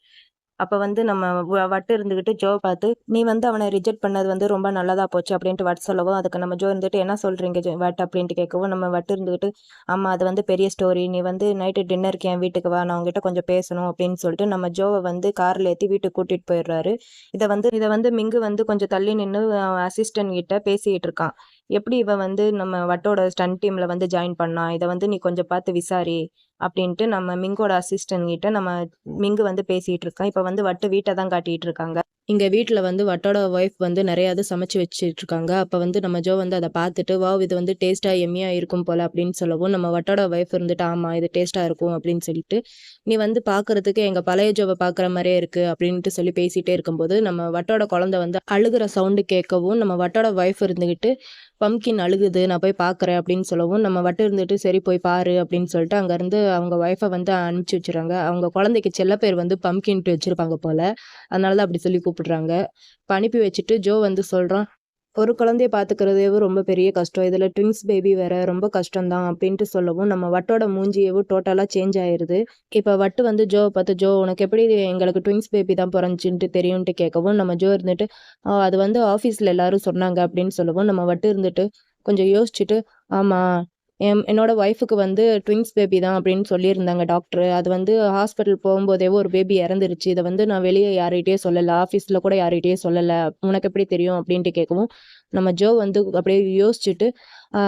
அப்போ வந்து நம்ம வட்டு இருந்துக்கிட்டு ஜோ பார்த்து நீ வந்து அவனை ரிஜெக்ட் பண்ணது வந்து ரொம்ப நல்லதாக போச்சு அப்படின்ட்டு வட்டு சொல்லவும் அதுக்கு நம்ம ஜோ இருந்துட்டு என்ன சொல்கிறீங்க வட் அப்படின்ட்டு கேட்கவும் நம்ம வட்டு இருந்துக்கிட்டு ஆமாம் அது வந்து பெரிய ஸ்டோரி, நீ வந்து நைட்டு டின்னருக்கு என் வீட்டுக்கு வா, நான் உங்ககிட்ட கொஞ்சம் பேசணும் அப்படின்னு சொல்லிட்டு நம்ம ஜோவை வந்து காரில் ஏற்றி வீட்டுக்கு கூட்டிகிட்டு போயிடுறாரு. இதை வந்து மிங்கு வந்து கொஞ்சம் தள்ளி நின்று அசிஸ்டன்ட் கிட்ட பேசிகிட்டு இருக்கான். எப்படி இவன் வந்து நம்ம வட்டோட ஸ்டண்ட் டீமில் வந்து ஜாயின் பண்ணான், இதை வந்து நீ கொஞ்சம் பார்த்து விசாரி அப்படின்ட்டு நம்ம மிங்கோட அசிஸ்டன்ட் கிட்ட நம்ம மிங்கு வந்து பேசிகிட்டு இருக்கான். இப்போ வந்து வட்டு வீட்டை தான் காட்டிகிட்டு இருக்காங்க. இங்கே வீட்டில் வந்து வட்டோட ஒய்ஃப் வந்து நிறையா இது சமைச்சு வச்சுட்டு இருக்காங்க. அப்போ வந்து நம்ம ஜோ வந்து அதை பார்த்துட்டு வாவ் இது வந்து டேஸ்ட்டாக எம்மியாக இருக்கும் போல் அப்படின்னு சொல்லவும் நம்ம வட்டோட ஒய்ஃப் இருந்துட்டு ஆமாம் இது டேஸ்ட்டாக இருக்கும் அப்படின்னு சொல்லிட்டு நீ வந்து பார்க்குறதுக்கு எங்கள் பழைய ஜோவை பார்க்குற மாதிரியே இருக்குது அப்படின்ட்டு சொல்லி பேசிகிட்டே இருக்கும்போது நம்ம வட்டோட குழந்தை வந்து அழுகிற சவுண்டு கேட்கவும் நம்ம வட்டோட ஒய்ஃப் இருந்துக்கிட்டு பம்கின் அழுகுது நான் போய் பார்க்குறேன் அப்படின்னு சொல்லவும் நம்ம வட்டு இருந்துட்டு சரி போய் பாரு அப்படின்னு சொல்லிட்டு அங்கேருந்து அவங்க ஒய்ஃபை வந்து அனுப்பிச்சி வச்சுறாங்க. அவங்க குழந்தைக்கு செல்ல பேர் வந்து பம்கின்ட்டு வச்சுருப்பாங்க போல், அதனால தான் அப்படி சொல்லி கூப்பிடுறாங்க. இப்போ அனுப்பி வச்சுட்டு ஜோ வந்து சொல்கிறான் ஒரு குழந்தைய பார்த்துக்கிறதேவும் ரொம்ப பெரிய கஷ்டம், இதில் ட்வின்ஸ் பேபி வேற ரொம்ப கஷ்டம்தான் அப்படின்ட்டு சொல்லவும் நம்ம வட்டோட மூஞ்சியவும் டோட்டலாக சேஞ்ச் ஆயிடுது. இப்போ வட்டு வந்து ஜோவை பார்த்து ஜோ உனக்கு எப்படி எங்களுக்கு ட்வின்ஸ் பேபி தான் பிறந்துச்சுன்ட்டு தெரியும்ட்டு கேட்கவும் நம்ம ஜோ இருந்துட்டு அது வந்து ஆஃபீஸில் எல்லாரும் சொன்னாங்க அப்படின்னு சொல்லவும் நம்ம வட்டு இருந்துட்டு கொஞ்சம் யோசிச்சுட்டு ஆமாம் என்னோட ஒய்ஃபுக்கு வந்து ட்வின்ஸ் பேபி தான் அப்படின்னு சொல்லியிருந்தாங்க டாக்டர், அது வந்து ஹாஸ்பிட்டல் போகும்போதேவோ ஒரு பேபி இறந்துருச்சு, இதை வந்து நான் வெளியே யார்கிட்டயே சொல்லலை, ஆஃபீஸில் கூட யார்கிட்டயே சொல்லலை, உனக்கு எப்படி தெரியும் அப்படின்ட்டு கேட்கவும் நம்ம ஜோ வந்து அப்படியே யோசிச்சுட்டு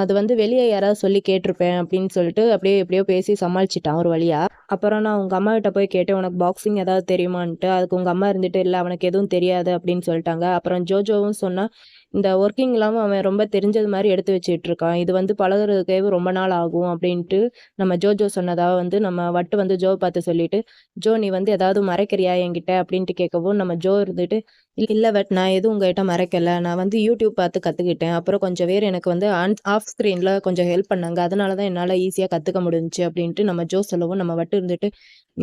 அது வந்து வெளியே யாராவது சொல்லி கேட்டிருப்பேன் அப்படின்னு சொல்லிட்டு அப்படியே எப்படியோ பேசி சமாளிச்சிட்டான் ஒரு வழியா. அப்புறம் நான் உங்கள் அம்மா கிட்ட போய் கேட்டேன் உனக்கு பாக்ஸிங் ஏதாவது தெரியுமான்ட்டு, அதுக்கு உங்கள் அம்மா இருந்துட்டு இல்லை அவனுக்கு எதுவும் தெரியாது அப்படின்னு சொல்லிட்டாங்க. அப்புறம் ஜோஜோவும் சொன்னால் இந்த ஒர்க்கிங் இல்லாமல் அவன் ரொம்ப தெரிஞ்சது மாதிரி எடுத்து வச்சுட்டு இருக்கான், இது வந்து பழகுறதுக்கே ரொம்ப நாள் ஆகும் அப்படின்ட்டு நம்ம ஜோஜோ சொன்னதாக வந்து நம்ம வட்டு வந்து ஜோ பார்த்து சொல்லிட்டு ஜோ நீ வந்து ஏதாவது மறைக்கிறியா என்கிட்ட அப்படின்ட்டு கேட்கவும் நம்ம ஜோ இருந்துட்டு இல்லை வட் நான் எதுவும் உங்ககிட்ட மறைக்கலை, நான் வந்து யூடியூப் பார்த்து கற்றுக்கிட்டேன், அப்புறம் கொஞ்சம் பேர் எனக்கு வந்து ஆஃப் ஸ்க்ரீனில் கொஞ்சம் ஹெல்ப் பண்ணாங்க, அதனால தான் என்னால் ஈஸியாக கற்றுக்க முடிஞ்சுச்சு அப்படின்ட்டு நம்ம ஜோ சொல்லவும் நம்ம வட்டு இருந்துட்டு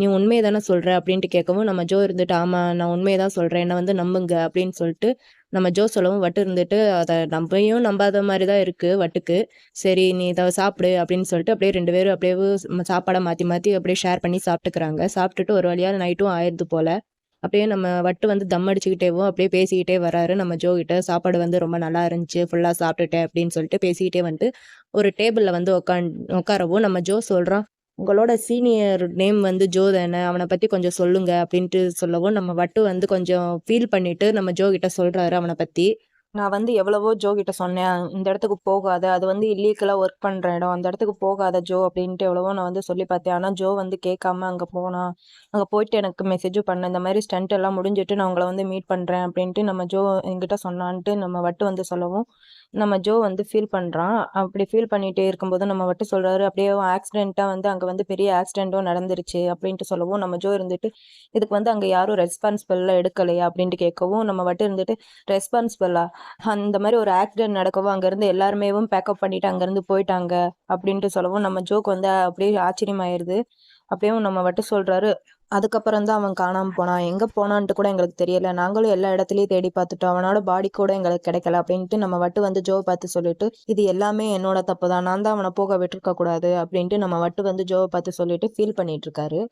நீ உண்மையை தானே சொல்கிற அப்படின்ட்டு கேட்கவும் நம்ம ஜோ இருந்துட்டு ஆமாம் நான் உண்மையை தான் சொல்கிறேன், என்னை வந்து நம்புங்க அப்படின்னு சொல்லிட்டு நம்ம ஜோ சொல்லவும் வட்டு இருந்துட்டு அதை நம்பையும் நம்பாத மாதிரி தான் இருக்குது வட்டுக்கு, சரி நீ இதை சாப்பிடு அப்படின்னு சொல்லிட்டு அப்படியே 2 பேரும் அப்படியே சாப்பாடை மாற்றி மாற்றி அப்படியே ஷேர் பண்ணி சாப்பிட்டுக்கிறாங்க. சாப்பிட்டுட்டு ஒரு வழியாக நைட்டும் ஆயிடுது போல். அப்படியே நம்ம வட்டு வந்து தம் அடிச்சுக்கிட்டேவும் அப்படியே பேசிக்கிட்டே வராரு நம்ம ஜோ கிட்ட, சாப்பாடு வந்து ரொம்ப நல்லா இருந்துச்சு ஃபுல்லாக சாப்பிட்டுட்டேன் அப்படின்னு சொல்லிட்டு பேசிக்கிட்டே வந்துட்டு ஒரு டேபிளில் வந்து உட்காரவும் நம்ம ஜோ சொல்கிறான் உங்களோட சீனியர் நேம் வந்து ஜோ தானே, அவனை பற்றி கொஞ்சம் சொல்லுங்க அப்படின்ட்டு சொல்லவும் நம்ம வட்டு வந்து கொஞ்சம் ஃபீல் பண்ணிட்டு நம்ம ஜோ கிட்ட சொல்கிறாரு அவனை பற்றி. நான் வந்து எவ்வளவோ ஜோ கிட்ட சொன்னேன் இந்த இடத்துக்கு போகாத, அது வந்து இல்லீகலாக ஒர்க் பண்ணுற இடம், அந்த இடத்துக்கு போகாத ஜோ அப்படின்ட்டு எவ்வளவோ நான் வந்து சொல்லி பார்த்தேன், ஆனால் ஜோ வந்து கேட்காம அங்கே போனான். அங்கே போயிட்டு எனக்கு மெசேஜும் பண்ணேன் இந்த மாதிரி ஸ்டண்ட் எல்லாம் முடிஞ்சிட்டு நான் உங்களை வந்து மீட் பண்ணுறேன் அப்படின்ட்டு நம்ம ஜோ என்கிட்ட சொன்னான்ட்டு நம்ம வட்டு வந்து சொல்லவும் நம்ம ஜோ வந்து ஃபீல் பண்ணுறான். அப்படி ஃபீல் பண்ணிகிட்டே இருக்கும்போது நம்ம வட்டு சொல்கிறாரு அப்படியே ஆக்சிடெண்ட்டாக வந்து அங்கே வந்து பெரிய ஆக்சிடெண்ட்டும் நடந்துருச்சு அப்படின்ட்டு சொல்லவும் நம்ம ஜோ இருந்துட்டு இதுக்கு வந்து அங்கே யாரும் ரெஸ்பான்சிபிளாக எடுக்கலையா அப்படின்ட்டு கேட்கவும் நம்ம வட்டு இருந்துட்டு ரெஸ்பான்சிபிளா அந்த மாதிரி ஒரு ஆக்சிடென்ட் நடக்கவும் அங்கேருந்து எல்லாருமேவும் பேக்கப் பண்ணிட்டு அங்கேருந்து போயிட்டாங்க அப்படின்ட்டு சொல்லவும் நம்ம ஜோக்கு வந்து அப்படியே ஆச்சரியமாயிருது. அப்படியும் நம்ம வட்டு சொல்கிறாரு அதுக்கப்புறம் தான் அவன் காணாமல் போனான், எங்கே போனான்ட்டு கூட எங்களுக்கு தெரியல, நாங்களும் எல்லா இடத்துலையும் தேடி பார்த்துட்டோம், அவனோட பாடி கூட எங்களுக்கு கிடைக்கல அப்படின்ட்டு நம்ம வட்டு வந்து ஜோவை பார்த்து சொல்லிட்டு இது எல்லாமே என்னோட தப்பு தான், நான் தான் அவனை போக விட்டுருக்க கூடாது அப்படின்ட்டு நம்ம வட்டு வந்து ஜோவை பார்த்து சொல்லிட்டு ஃபீல் பண்ணிட்டு இருக்காரு.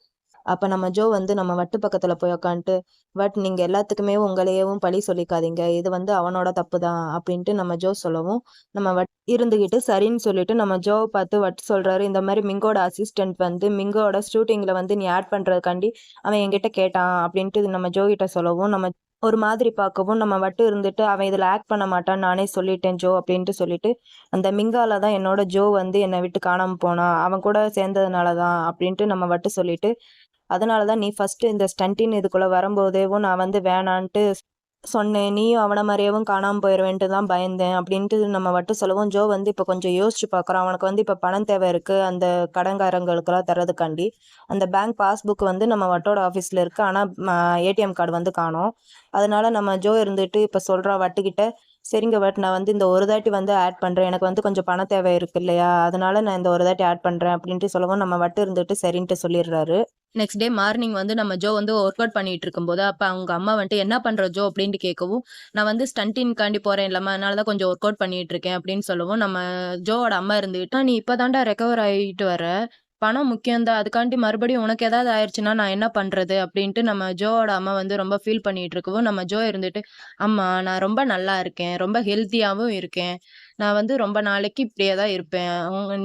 அப்போ நம்ம ஜோ வந்து நம்ம வட்டு பக்கத்தில் போய் உக்காந்துட்டு வட் நீங்கள் எல்லாத்துக்குமே உங்களையவும் பழி சொல்லிக்காதீங்க, இது வந்து அவனோட தப்பு தான் அப்படின்ட்டு நம்ம ஜோ சொல்லவும் நம்ம வட் இருந்துக்கிட்டு சரின்னு சொல்லிட்டு நம்ம ஜோவை பார்த்து வட்டு சொல்கிறாரு இந்த மாதிரி மிங்கோட அசிஸ்டன்ட் வந்து மிங்கோட ஷூட்டிங்கில் வந்து நீ ஆட் பண்ணுறதுக்காண்டி அவன் என்கிட்ட கேட்டான் அப்படின்ட்டு நம்ம ஜோ கிட்ட சொல்லவும் நம்ம ஒரு மாதிரி பார்க்கவும் நம்ம வட்டு இருந்துட்டு அவன் இதில் ஆக்ட் பண்ண மாட்டான்னு நானே சொல்லிட்டேன் ஜோ அப்படின்ட்டு சொல்லிட்டு அந்த மிங்கால தான் என்னோட ஜோ வந்து என்னை விட்டு காணாமல் போனான், அவன் கூட சேர்ந்ததுனால தான் அப்படின்ட்டு நம்ம வட்டு சொல்லிட்டு அதனால தான் நீ ஃபஸ்ட்டு இந்த ஸ்டண்டின் இதுக்குள்ளே வரும்போதேவும் நான் வந்து வேணான்ட்டு சொன்னேன், நீயும் அவனை மாதிரியேவும் காணாமல் போயிடுவேன்ட்டு தான் பயந்தேன் அப்படின்ட்டு நம்ம வட்டு சொல்லவும் ஜோ வந்து இப்போ கொஞ்சம் யோசிச்சு பார்க்குறான். அவனுக்கு வந்து இப்போ பணம் தேவை இருக்குது அந்த கடன்காரங்களுக்கெல்லாம் தரதுக்காண்டி. அந்த பேங்க் பாஸ்புக் வந்து நம்ம வட்டோட ஆஃபீஸில் இருக்குது, ஆனால் ஏடிஎம் கார்டு வந்து காணோம். அதனால நம்ம ஜோ இருந்துட்டு இப்போ சொல்கிறா வட்டுக்கிட்ட சரிங்க பட் நான் வந்து இந்த ஒரு தாட்டி வந்து ஆட் பண்ணுறேன், எனக்கு வந்து கொஞ்சம் பண தேவை இருக்கு இல்லையா, அதனால நான் இந்த ஒரு தாட்டி ஆட் பண்ணுறேன் அப்படின்ட்டு சொல்லவும் நம்ம வட்டு இருந்துட்டு சரின்ட்டு சொல்லிடுறாரு. நெக்ஸ்ட் டே மார்னிங் வந்து நம்ம ஜோ வந்து ஒர்க் அவுட் பண்ணிட்டு இருக்கும்போது அப்போ அவங்க அம்மா வந்துட்டு என்ன பண்ற ஜோ அப்படின்ட்டு கேட்கவும், நான் வந்து ஸ்டண்டின்காண்டி போறேன் இல்லாம அதனால தான் கொஞ்சம் ஒர்க் அவுட் பண்ணிட்டு இருக்கேன் அப்படின்னு சொல்லவும், நம்ம ஜோவோட அம்மா இருந்துகிட்டு நீ இப்பதான்டா ரெக்கவர் ஆகிட்டு வர, பணம் முக்கியம் தான், அதுக்காண்டி மறுபடியும் உனக்கு ஏதாவது ஆயிடுச்சுன்னா நான் என்ன பண்றது அப்படின்ட்டு நம்ம ஜோவோட அம்மா வந்து ரொம்ப ஃபீல் பண்ணிட்டு இருக்கவும், நம்ம ஜோ இருந்துட்டு அம்மா நான் ரொம்ப நல்லா இருக்கேன், ரொம்ப ஹெல்த்தியாவும் இருக்கேன், நான் வந்து ரொம்ப நாளைக்கு இப்படியே தான் இருப்பேன்,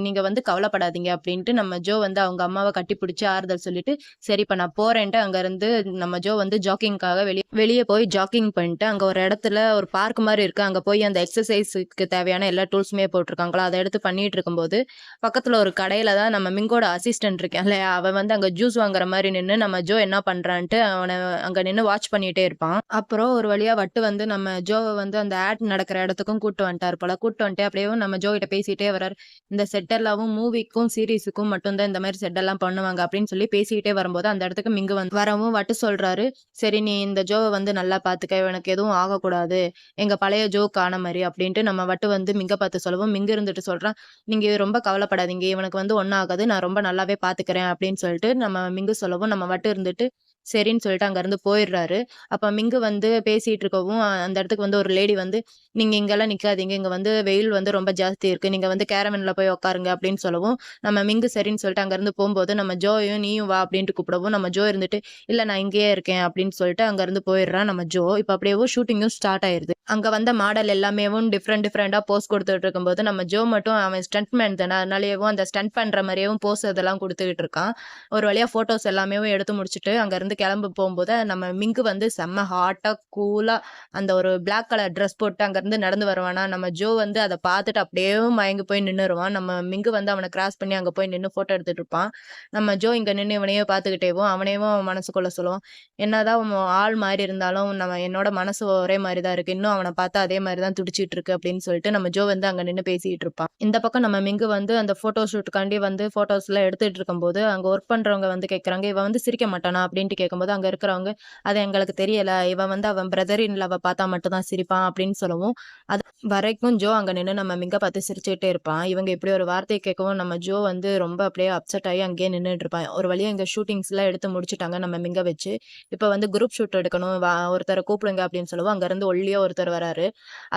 நீங்க வந்து கவலைப்படாதீங்க அப்படின்ட்டு நம்ம ஜோ வந்து அவங்க அம்மாவை கட்டிப்பிடிச்சு ஆறுதல் சொல்லிட்டு சரி இப்ப நான் போறேன்ட்டு அங்க இருந்து நம்ம ஜோ வந்து ஜாக்கிங்காக வெளியே போய் ஜாக்கிங் பண்ணிட்டு அங்க ஒரு இடத்துல ஒரு பார்க் மாதிரி இருக்கு, அங்க போய் அந்த எக்ஸசைஸுக்கு தேவையான எல்லா டூல்ஸுமே போட்டிருக்காங்களா அதை எடுத்து பண்ணிட்டு இருக்கும்போது பக்கத்துல ஒரு கடையில தான் நம்ம மிங்கோட அசிஸ்டன்ட் இருக்கேன் இல்லையா, அவன் வந்து அங்க ஜூஸ் வாங்குற மாதிரி நின்று நம்ம ஜோ என்ன பண்றான்ட்டு அவனை அங்க நின்று வாட்ச் பண்ணிட்டே இருப்பான். அப்புறம் ஒரு வழியா வட்டு வந்து நம்ம ஜோவை வந்து அந்த ஆட் நடக்கிற இடத்துக்கும் கூட்டு வந்துட்டாரு போல, கூட்டு வந்துட்டு அப்படியே நம்ம ஜோ கிட்ட பேசிட்டே வர்றாரு. இந்த செட்டெல்லாவும் மூவிக்கும் சீரீஸுக்கும் மட்டும்தான் இந்த மாதிரி செட் எல்லாம் பண்ணுவாங்க அப்படின்னு சொல்லி பேசிக்கிட்டே வரும்போது அந்த இடத்துக்கு மிங்கு வந்து வரவும் வட்டு சொல்றாரு, சரி நீ இந்த ஜோவை வந்து நல்லா பாத்துக்க, எனக்கு எதுவும் ஆகக்கூடாது, எங்க பழைய ஜோ காண மாதிரி அப்படின்ட்டு நம்ம வட்டு வந்து மிங்க பார்த்து சொல்லவும் மிங்க இருந்துட்டு சொல்றான், நீங்க ரொம்ப கவலைப்படாதீங்க, இவனுக்கு வந்து ஒன்னும் ஆகாது, நான் ரொம்ப நல்லாவே பாத்துக்கிறேன் அப்படின்னு சொல்லிட்டு நம்ம மிங்கு சொல்லவும் நம்ம வட்டு இருந்துட்டு சரின்னு சொல்லிட்டு அங்க இருந்து போயிடுறாரு. அப்ப மிங்கு வந்து பேசிட்டு இருக்கவும் அந்த இடத்துக்கு வந்து ஒரு லேடி வந்து நீங்க இங்கெல்லாம் நிக்காதீங்க, இங்க வந்து வெயில் வந்து ரொம்ப ஜாஸ்தி இருக்கு, நீங்க வந்து கேரவன்ல போய் உட்காருங்க அப்படின்னு சொல்லவும் நம்ம மிங்கு சரின்னு சொல்லிட்டு அங்க இருந்து போகும்போது நம்ம ஜோயும் நீயும் வா அப்படின்ட்டு கூப்பிடவும் நம்ம ஜோ இருந்துட்டு இல்ல நான் இங்கேயே இருக்கேன் அப்படின்னு சொல்லிட்டு அங்க இருந்து போயிடுறான் நம்ம ஜோ. இப்ப அப்படியே ஷூட்டிங்கும் ஸ்டார்ட் ஆயிருது. அங்க வந்த மாடல் எல்லாமேவும் டிஃப்ரெண்டா போஸ் கொடுத்துட்டு இருக்கும்போது நம்ம ஜோ மட்டும் அவன் ஸ்டண்ட் மேன் தானே அதனாலயேவும் அந்த ஸ்டண்ட் பண்ற மாதிரியும் போஸ் இதெல்லாம் கொடுத்துக்கிட்டு இருக்கான். ஒரு வழியா போட்டோஸ் எல்லாமே எடுத்து முடிச்சுட்டு அங்க இருந்து கிளம்பி போகும்போது நம்ம மிங்கு வந்து செம்ம ஹாட்டா கூலா அந்த ஒரு பிளாக் கலர் ட்ரெஸ் போட்டு அங்க இருந்து நடந்து வருவானா, நம்ம ஜோ வந்து அதை பார்த்துட்டு அப்படியே மயங்கி போய் நின்னுருவான். நம்ம மிங்கு வந்து அவனை கிராஸ் பண்ணி அங்க போய் நின்று போட்டோ எடுத்துட்டு இருப்பான். நம்ம ஜோ இங்க நின்று இவனையே பார்த்துக்கிட்டேவும் அவனையும் மனசுக்குள்ள சொல்லுவான், என்னதான் அவன் ஆள் மாறி இருந்தாலும் நம்ம என்னோட மனசு ஒரே மாதிரி தான் இருக்கு, இன்னும் அவனை பார்த்தா அதே மாதிரி தான் துடிச்சிட்டு இருக்கு அப்படின்னு சொல்லிட்டு நம்ம ஜோ வந்து அங்க நின்று பேசிட்டு இருப்பான். இந்த பக்கம் நம்ம மிங்கு வந்து அந்த போட்டோ ஷூட்டுக்காண்டி வந்து போட்டோஸ் எல்லாம் எடுத்துட்டு இருக்கும்போது அங்க ஒர்க் பண்றவங்க வந்து கேட்கறாங்க, இவன் வந்து சிரிக்க மாட்டானா அப்படின்ட்டு கேட்கும்போது அங்க இருக்கிறவங்க அது எங்களுக்கு தெரியல, இவன் வந்து அவன் பிரதர் இன் லவ் பார்த்தா மட்டும் தான் சிரிப்பான் அப்படின்னு சொல்லவும் அது வரைக்கும் ஜோ அங்க நின்று நம்ம மிங்க பார்த்து சிரிச்சுட்டே இருப்பான். இவங்க இப்படி ஒரு வார்த்தையை கேட்கவும் நம்ம ஜோ வந்து ரொம்ப அப்படியே அப்செட் ஆகி அங்கேயே நின்றுட்டு இருப்பான். ஒரு வழியா இங்க ஷூட்டிங்ஸ் எல்லாம் எடுத்து முடிச்சுட்டாங்க நம்ம மிங்க வச்சு, இப்ப வந்து குரூப் ஷூட் எடுக்கணும், ஒருத்தரை கூப்பிடுங்க அப்படின்னு சொல்லவும் அங்க இருந்து ஒல்லியா ஒருத்தர் வராரு.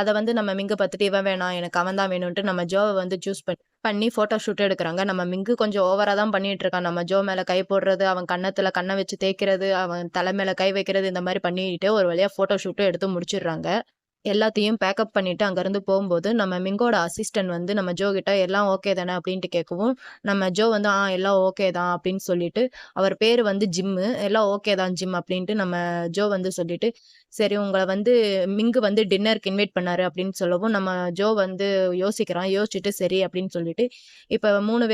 அதை வந்து நம்ம மிங்க பார்த்துட்டு இவன் வேணாம் எனக்கு அவன் தான் வேணும்ட்டு நம்ம ஜோவை வந்து சூஸ் பண்ணி போட்டோ ஷூட் எடுக்கிறாங்க. நம்ம மிங்கு கொஞ்சம் ஓவரா தான் பண்ணிட்டு இருக்கான். நம்ம ஜோ மேல கை போடுறது, அவன் கன்னத்துல கண்ணை வச்சு தேய்க்கிறது, அவன் தலை மேல கை வைக்கிறது, இந்த மாதிரி பண்ணிட்டு ஒரு வழியா போட்டோ ஷூட்டும் எடுத்து முடிச்சிடுறாங்க. எல்லாத்தையும் பேக்கப் பண்ணிட்டு அங்கிருந்து போகும்போது நம்ம மிங்கோட அசிஸ்டன்ட் வந்து நம்ம ஜோ கிட்ட எல்லாம் ஓகே தானே அப்படின்ட்டு கேட்கவும் நம்ம ஜோ வந்து எல்லாம் ஓகே தான் அப்படின்னு சொல்லிட்டு அவர் பேரு வந்து ஜிம்மு, எல்லாம் ஓகே தான் ஜிம் அப்படின்ட்டு நம்ம ஜோ வந்து சொல்லிட்டு சரி உங்களை வந்து மிங்கு வந்து டின்னருக்கு இன்வைட் பண்ணாரு அப்படின்னு சொல்லவும் நம்ம ஜோ வந்து யோசிக்கிறான். யோசிச்சுட்டு சரி அப்படின்னு சொல்லிட்டு இப்ப 3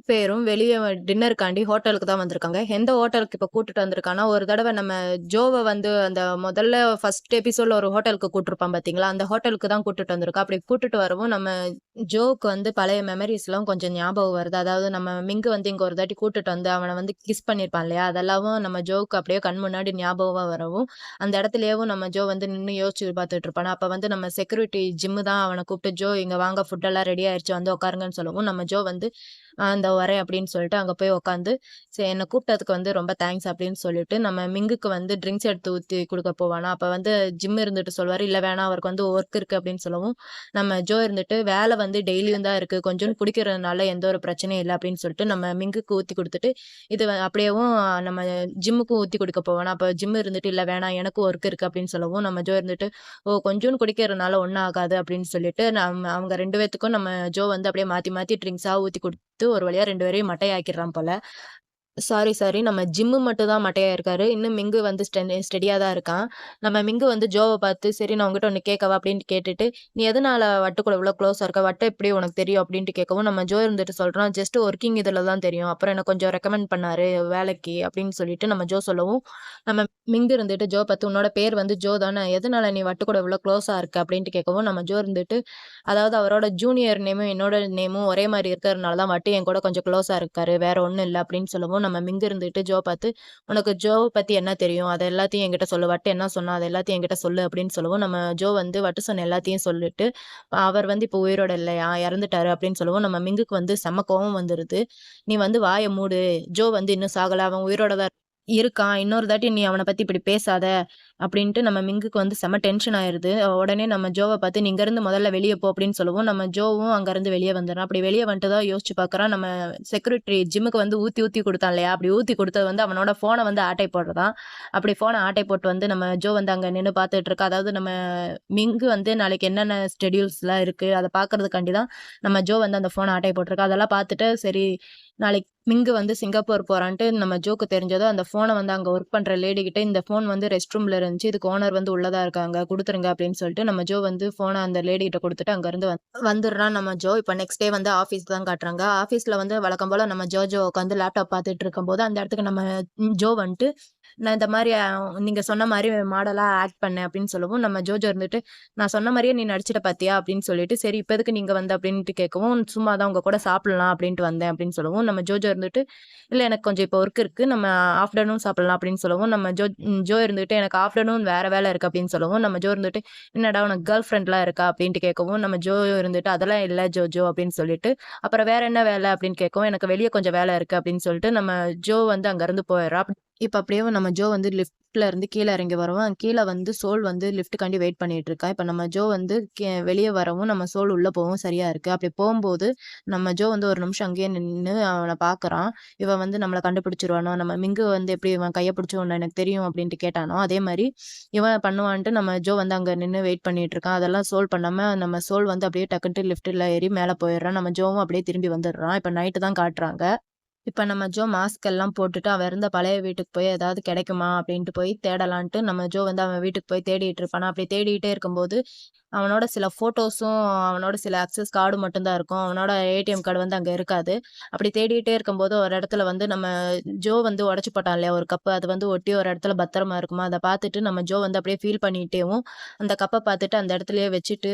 பேரும் வெளிய டின்னருக்காண்டி ஹோட்டலுக்கு தான் வந்திருக்காங்க. எந்த ஹோட்டலுக்கு இப்ப கூட்டிட்டு வந்திருக்கான்னா, ஒரு தடவ நம்ம ஜோவ வந்து அந்த முதல்ல ஃபர்ஸ்ட் எபிசோட்ல ஒரு ஹோட்டலுக்கு கூட்டிருப்பான் பார்த்தீங்களா? அந்த ஹோட்டலுக்கு தான் கூட்டிட்டு வந்திருக்கான். அப்படி கூட்டிட்டு வரவும் நம்ம ஜோவுக்கு வந்து பழைய மெமரீஸ்லாம் கொஞ்சம் ஞாபகம் வருது. அதாவது நம்ம மிங்கு வந்து இங்க ஒரு தாட்டி கூட்டிட்டு வந்து அவன வந்து கிஸ் பண்ணியிருப்பான் இல்லையா? அதெல்லாம் நம்ம ஜோவுக்கு அப்படியே கண் முன்னாடி ஞாபகமா வரவும், அந்த இடத்துலயேவும் நம்ம ஜோ வந்து நின்னு யோசிச்சு பார்த்துட்டு இருப்பானா. அப்ப வந்து நம்ம செக்யூரிட்டி ஜிம்மு தான் அவன கூப்பிட்டு, "ஜோ இங்க வாங்க ஃபுட் எல்லாம் ரெடி ஆயிருச்சு வந்து உட்காருங்கன்னு" சொல்லவும், நம்ம ஜோ வந்து இந்தா வரேன் அப்படின்னு சொல்லிட்டு அங்க போய் உட்காந்து, சரி என்ன கூப்பிட்டதுக்கு வந்து ரொம்ப தேங்க்ஸ் அப்படின்னு சொல்லிட்டு, நம்ம மிங்குக்கு வந்து ட்ரிங்க்ஸ் எடுத்து ஊத்தி குடுக்க போவானா, அப்ப வந்து ஜிம் இருந்துட்டு சொல்லுவாரு, இல்ல வேணாம் அவருக்கு வந்து ஒர்க் இருக்கு அப்படின்னு சொல்லவும், நம்ம ஜோ இருந்துட்டு வேலை வந்து டெய்லியும் தான் இருக்கு, கொஞ்சோண்டு குடிக்கிறதுனால எந்த ஒரு பிரச்சனையும் இல்ல அப்படின்னு சொல்லிட்டு நம்ம மிங்குக்கு ஊத்தி குடுத்துட்டு, இது அப்படியேவும் நம்ம ஜிம்முக்கும் ஊத்தி குடுக்க போவானா, அப்ப ஜிம் இருந்துட்டு இல்ல வேணாம் எனக்கும் ஒர்க் இருக்கு அப்படின்னு சொல்லவும், நம்ம ஜோ இருந்துட்டு, ஓ கொஞ்சோண்டு குடிக்கிறதுனால ஒண்ணும் ஆகாது அப்படின்னு சொல்லிட்டு, அவங்க 2 பேத்துக்கும் நம்ம ஜோ வந்து அப்படியே மாத்தி மாத்தி ட்ரிங்க்ஸா ஊத்தி குடுத்து ஒரு வழியா 2 பேரையும் மட்டையாக்கிடுறான் போல. சாரி. நம்ம ஜிம்மு மட்டும் தான் மட்டையா இருக்காரு. இன்னும் மிங்கு வந்து ஸ்டெடியா தான் இருக்கான். நம்ம மிங்கு வந்து ஜோவ பார்த்து, "சரி நான் உன்கிட்ட ஒண்ணு கேட்கவா?" அப்படின்னு கேட்டுட்டு, "நீ எதனால வட்டு கூட இவ்ளோ க்ளோஸா இருக்க? வட்டு எப்படி உனக்கு தெரியும்?" அப்படின்ட்டு கேட்கவும், நம்ம ஜோ இருந்துட்டு சொல்றான், "ஜஸ்ட் ஒர்க்கிங் இதுல தான் தெரியும். அப்புறம் என்ன கொஞ்சம் ரெக்கமெண்ட் பண்ணாரு வேலைக்கு." அப்படின்னு சொல்லிட்டு நம்ம ஜோ சொல்லவும், நம்ம மிங்கு இருந்துட்டு ஜோ பார்த்து, "உன்னோட பேர் வந்து ஜோ தானே? எதனால நீ வட்டு கூட இவ்ளோ க்ளோஸா இருக்க?" அப்படின்ட்டு கேட்கவும், நம்ம ஜோ இருந்துட்டு, அதாவது அவரோட ஜூனியர் நேமும் என்னோட நேமும் ஒரே மாரி இருக்கிறதுனால தான் வட்டு என் கூட கொஞ்சம் க்ளோஸா இருக்காரு. வேற ஒண்ணும் இல்ல அப்படின்னு சொல்லவும், சொல்லவும் நம்ம மிங்கு இருந்துட்டு ஜோ பார்த்து, "உனக்கு ஜோவ பத்தி என்ன தெரியும்? அத எல்லாத்தையும் என்கிட்ட சொல்லு. வட்டு என்ன சொன்னா? அத எல்லாத்தையும் என்கிட்ட சொல்லு" அப்படின்னு சொல்லவும், நம்ம ஜோ வந்து வட்டு சொன்ன எல்லாத்தையும் சொல்லிட்டு, அவர் வந்து இப்போ உயிரோட இல்லையா, இறந்துட்டாரு அப்படின்னு சொல்லவும், நம்ம மிங்குக்கு வந்து செம்ம கோவம் வந்துருது. "நீ வந்து வாய மூடு. ஜோ வந்து இன்னும் சாகல. அவன் உயிரோட தான் இருக்கான். இன்னொரு தாட்டி நீ அவன பத்தி இப்படி பேசாத." அப்படின்ட்டு நம்ம மிங்குக்கு வந்து செம்ம டென்ஷன் ஆயிருது. உடனே நம்ம ஜோவ பார்த்து, "நீ இங்கருந்து முதல்ல வெளிய போ" அப்படின்னு சொல்லவும், நம்ம ஜோவும் அங்கருந்து வெளிய வந்துர்றான். அப்படி வெளிய வந்துட்டு தான் யோசிச்சு பார்க்குறான், நம்ம செக்யூரிட்டி ஜிம்முக்கு வந்து ஊத்தி ஊத்தி குடுத்தான் இல்லையா? அப்படி ஊத்தி குடுத்தது வந்து அவனோட ஃபோன வந்து ஆட்டை போடுறதாம். அப்படி ஃபோன ஆட்டை போட்டு வந்து நம்ம ஜோ வந்து அங்க நின்னு பார்த்துட்டு இருக்கா. அதாவது நம்ம மிங்கு வந்து நாளைக்கு என்னென்ன ஷெட்யூல்ஸ்லாம் இருக்கு, அத பார்க்கறதுக்காண்டி தான் நம்ம ஜோ வந்து அந்த ஃபோன ஆட்டை போட்டுருக்கா. அதெல்லாம் பார்த்துட்டு, சரி நாளைக்கு மிங்கு வந்து சிங்கப்பூர் போறான்ட்டு நம்ம ஜோக்கு தெரிஞ்சதும், அந்த ஃபோன வந்து அங்க ஒர்க் பண்ற லேடி கிட்ட, "இந்த ஃபோன் வந்து ரெஸ்ட் ரூம்ல இருந்துச்சு. இதுக்கு ஓனர் வந்து உள்ள தான் இருக்காங்க. குடுத்துருங்க" அப்படின்னு சொல்லிட்டு நம்ம ஜோ வந்து ஃபோன அந்த லேடி கிட்ட குடுத்துட்டு அங்கருந்து வந்துடுறான் நம்ம ஜோ. இப்ப நெக்ஸ்ட் டே வந்து ஆஃபீஸ் தான் காட்டுறாங்க. ஆஃபீஸ்ல வந்து வழக்கம் போல நம்ம ஜோஜோ உட்காந்து லேப்டாப் பார்த்துட்டு இருக்கும்போது, அந்த இடத்துக்கு நம்ம ஜோ வந்துட்டு, "நான் இந்த மாரி நீங்க சொன்ன மாரி மாடலா ஆக்ட் பண்ணேன்" அப்படின்னு சொல்லவும், நம்ம ஜோஜோ இருந்துட்டு, "நான் சொன்ன மாரியே நீ நடிச்சுட்ட பாத்தியா?" அப்படின்னு சொல்லிட்டு, "சரி இப்ப எதுக்கு நீங்க வந்த?" அப்படின்ட்டு கேட்கவும், "சும்மா தான் உங்க கூட சாப்பிடலாம் அப்படின்ட்டு வந்தேன்" அப்படின்னு சொல்லவும், நம்ம ஜோஜோ இருந்துட்டு, "இல்ல எனக்கு கொஞ்சம் இப்போ ஒர்க் இருக்கு. நம்ம ஆஃப்டர்நூன் சாப்பிடலாம்" அப்படின்னு சொல்லவும், நம்ம ஜோ இருந்துட்டு, "எனக்கு ஆஃப்டர்நூன் வேற வேலை இருக்கு" அப்படின்னு சொல்லவும், நம்ம ஜோ இருந்துட்டு, "என்னடா உனக்கு கேர்ள் ஃபிரெண்ட்லாம் இருக்கா?" அப்படின்ட்டு கேட்கவும், நம்ம ஜோ இருந்துட்டு, "அதெல்லாம் இல்ல ஜோஜோ" அப்படின்னு சொல்லிட்டு, "அப்புறம் வேற என்ன வேலை?" அப்படின்னு கேட்கவும், "எனக்கு வெளிய கொஞ்சம் வேலை இருக்கு" அப்படின்னு சொல்லிட்டு, நம்ம ஜோ வந்து அங்கருந்து போயிடுறா. இப்ப அப்படியே நம்ம ஜோ வந்து லிஃப்ட்ல இருந்து கீழ இறங்கி வரவும், கீழ வந்து சோல் வந்து லிஃப்ட்காண்டி வெயிட் பண்ணிட்டு இருக்கா. இப்ப நம்ம ஜோ வந்து வெளிய வரவும், நம்ம சோல் உள்ள போகவும் சரியா இருக்கு. அப்படி போம்போது, நம்ம ஜோ வந்து ஒரு நிமிஷம் அங்கேயே நின்னு அவன பார்க்குறான். இவன் வந்து நம்மள கண்டுபிடிச்சுருவானோ, நம்ம மிங்கு வந்து எப்படி இவன் கைய பிடிச்சு உன்ன எனக்கு தெரியும் அப்படின்ட்டு கேட்டானோ, அதே மாரி இவன் பண்ணுவான்ட்டு நம்ம ஜோ வந்து அங்க நின்னு வெயிட் பண்ணிட்டு இருக்கான். அதெல்லாம் சோல் பண்ணாம நம்ம சோல் வந்து அப்படியே டக்குன்ட்டு லிஃப்ட்ல ஏறி மேல போயிடுறான். நம்ம ஜோவும் அப்படியே திரும்பி வந்துடுறான். இப்ப நைட்டு தான் காட்டுறாங்க. இப்ப நம்ம ஜோ மாஸ்க் எல்லாம் போட்டுட்டு, அவன் இருந்த பழைய வீட்டுக்கு போய் ஏதாவது கிடைக்குமா அப்படின்ட்டு போய் தேடலான்ட்டு, நம்ம ஜோ வந்து அவன் வீட்டுக்கு போய் தேடிட்டு இருப்பானா. அப்படி தேடிட்டே இருக்கும்போது, அவனோட சில ஃபோட்டோஸும், அவனோட சில அக்சஸ் கார்டும் மட்டும் தான் இருக்கும். அவனோட ஏடிஎம் கார்டு வந்து அங்க இருக்காது. அப்படி தேடிட்டே இருக்கும்போது, ஒரு இடத்துல வந்து நம்ம ஜோ வந்து உடைச்சு போட்டான் இல்லையா ஒரு கப்பு, அது வந்து ஒட்டி ஒரு இடத்துல பத்திரமா இருக்குமா, அத பார்த்துட்டு நம்ம ஜோ வந்து அப்படியே ஃபீல் பண்ணிட்டேவும், அந்த கப்ப பார்த்துட்டு அந்த இடத்துலயே வச்சுட்டு,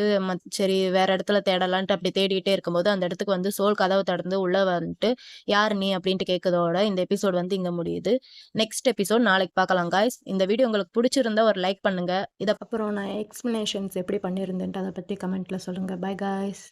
சரி வேற இடத்துல தேடலான்ட்டு அப்படி தேடிட்டே இருக்கும்போது, அந்த இடத்துக்கு வந்து சோல் கதவ திறந்து உள்ள வந்துட்டு, "யார் நீ?" அப்படின்ட்டு கேட்கதோட இந்த எபிசோட் வந்து இங்க முடியுது. நெக்ஸ்ட் எபிசோட் நாளைக்கு பார்க்கலாம் காய்ஸ். இந்த வீடியோ உங்களுக்கு புடிச்சிருந்தா ஒரு லைக் பண்ணுங்க. அப்புறம் நான் எக்ஸ்ப்ளனேஷன்ஸ் எப்படி பண்ணியிருந்தேன்ட்டு அத பத்தி கமெண்ட்ல சொல்லுங்க. By guys.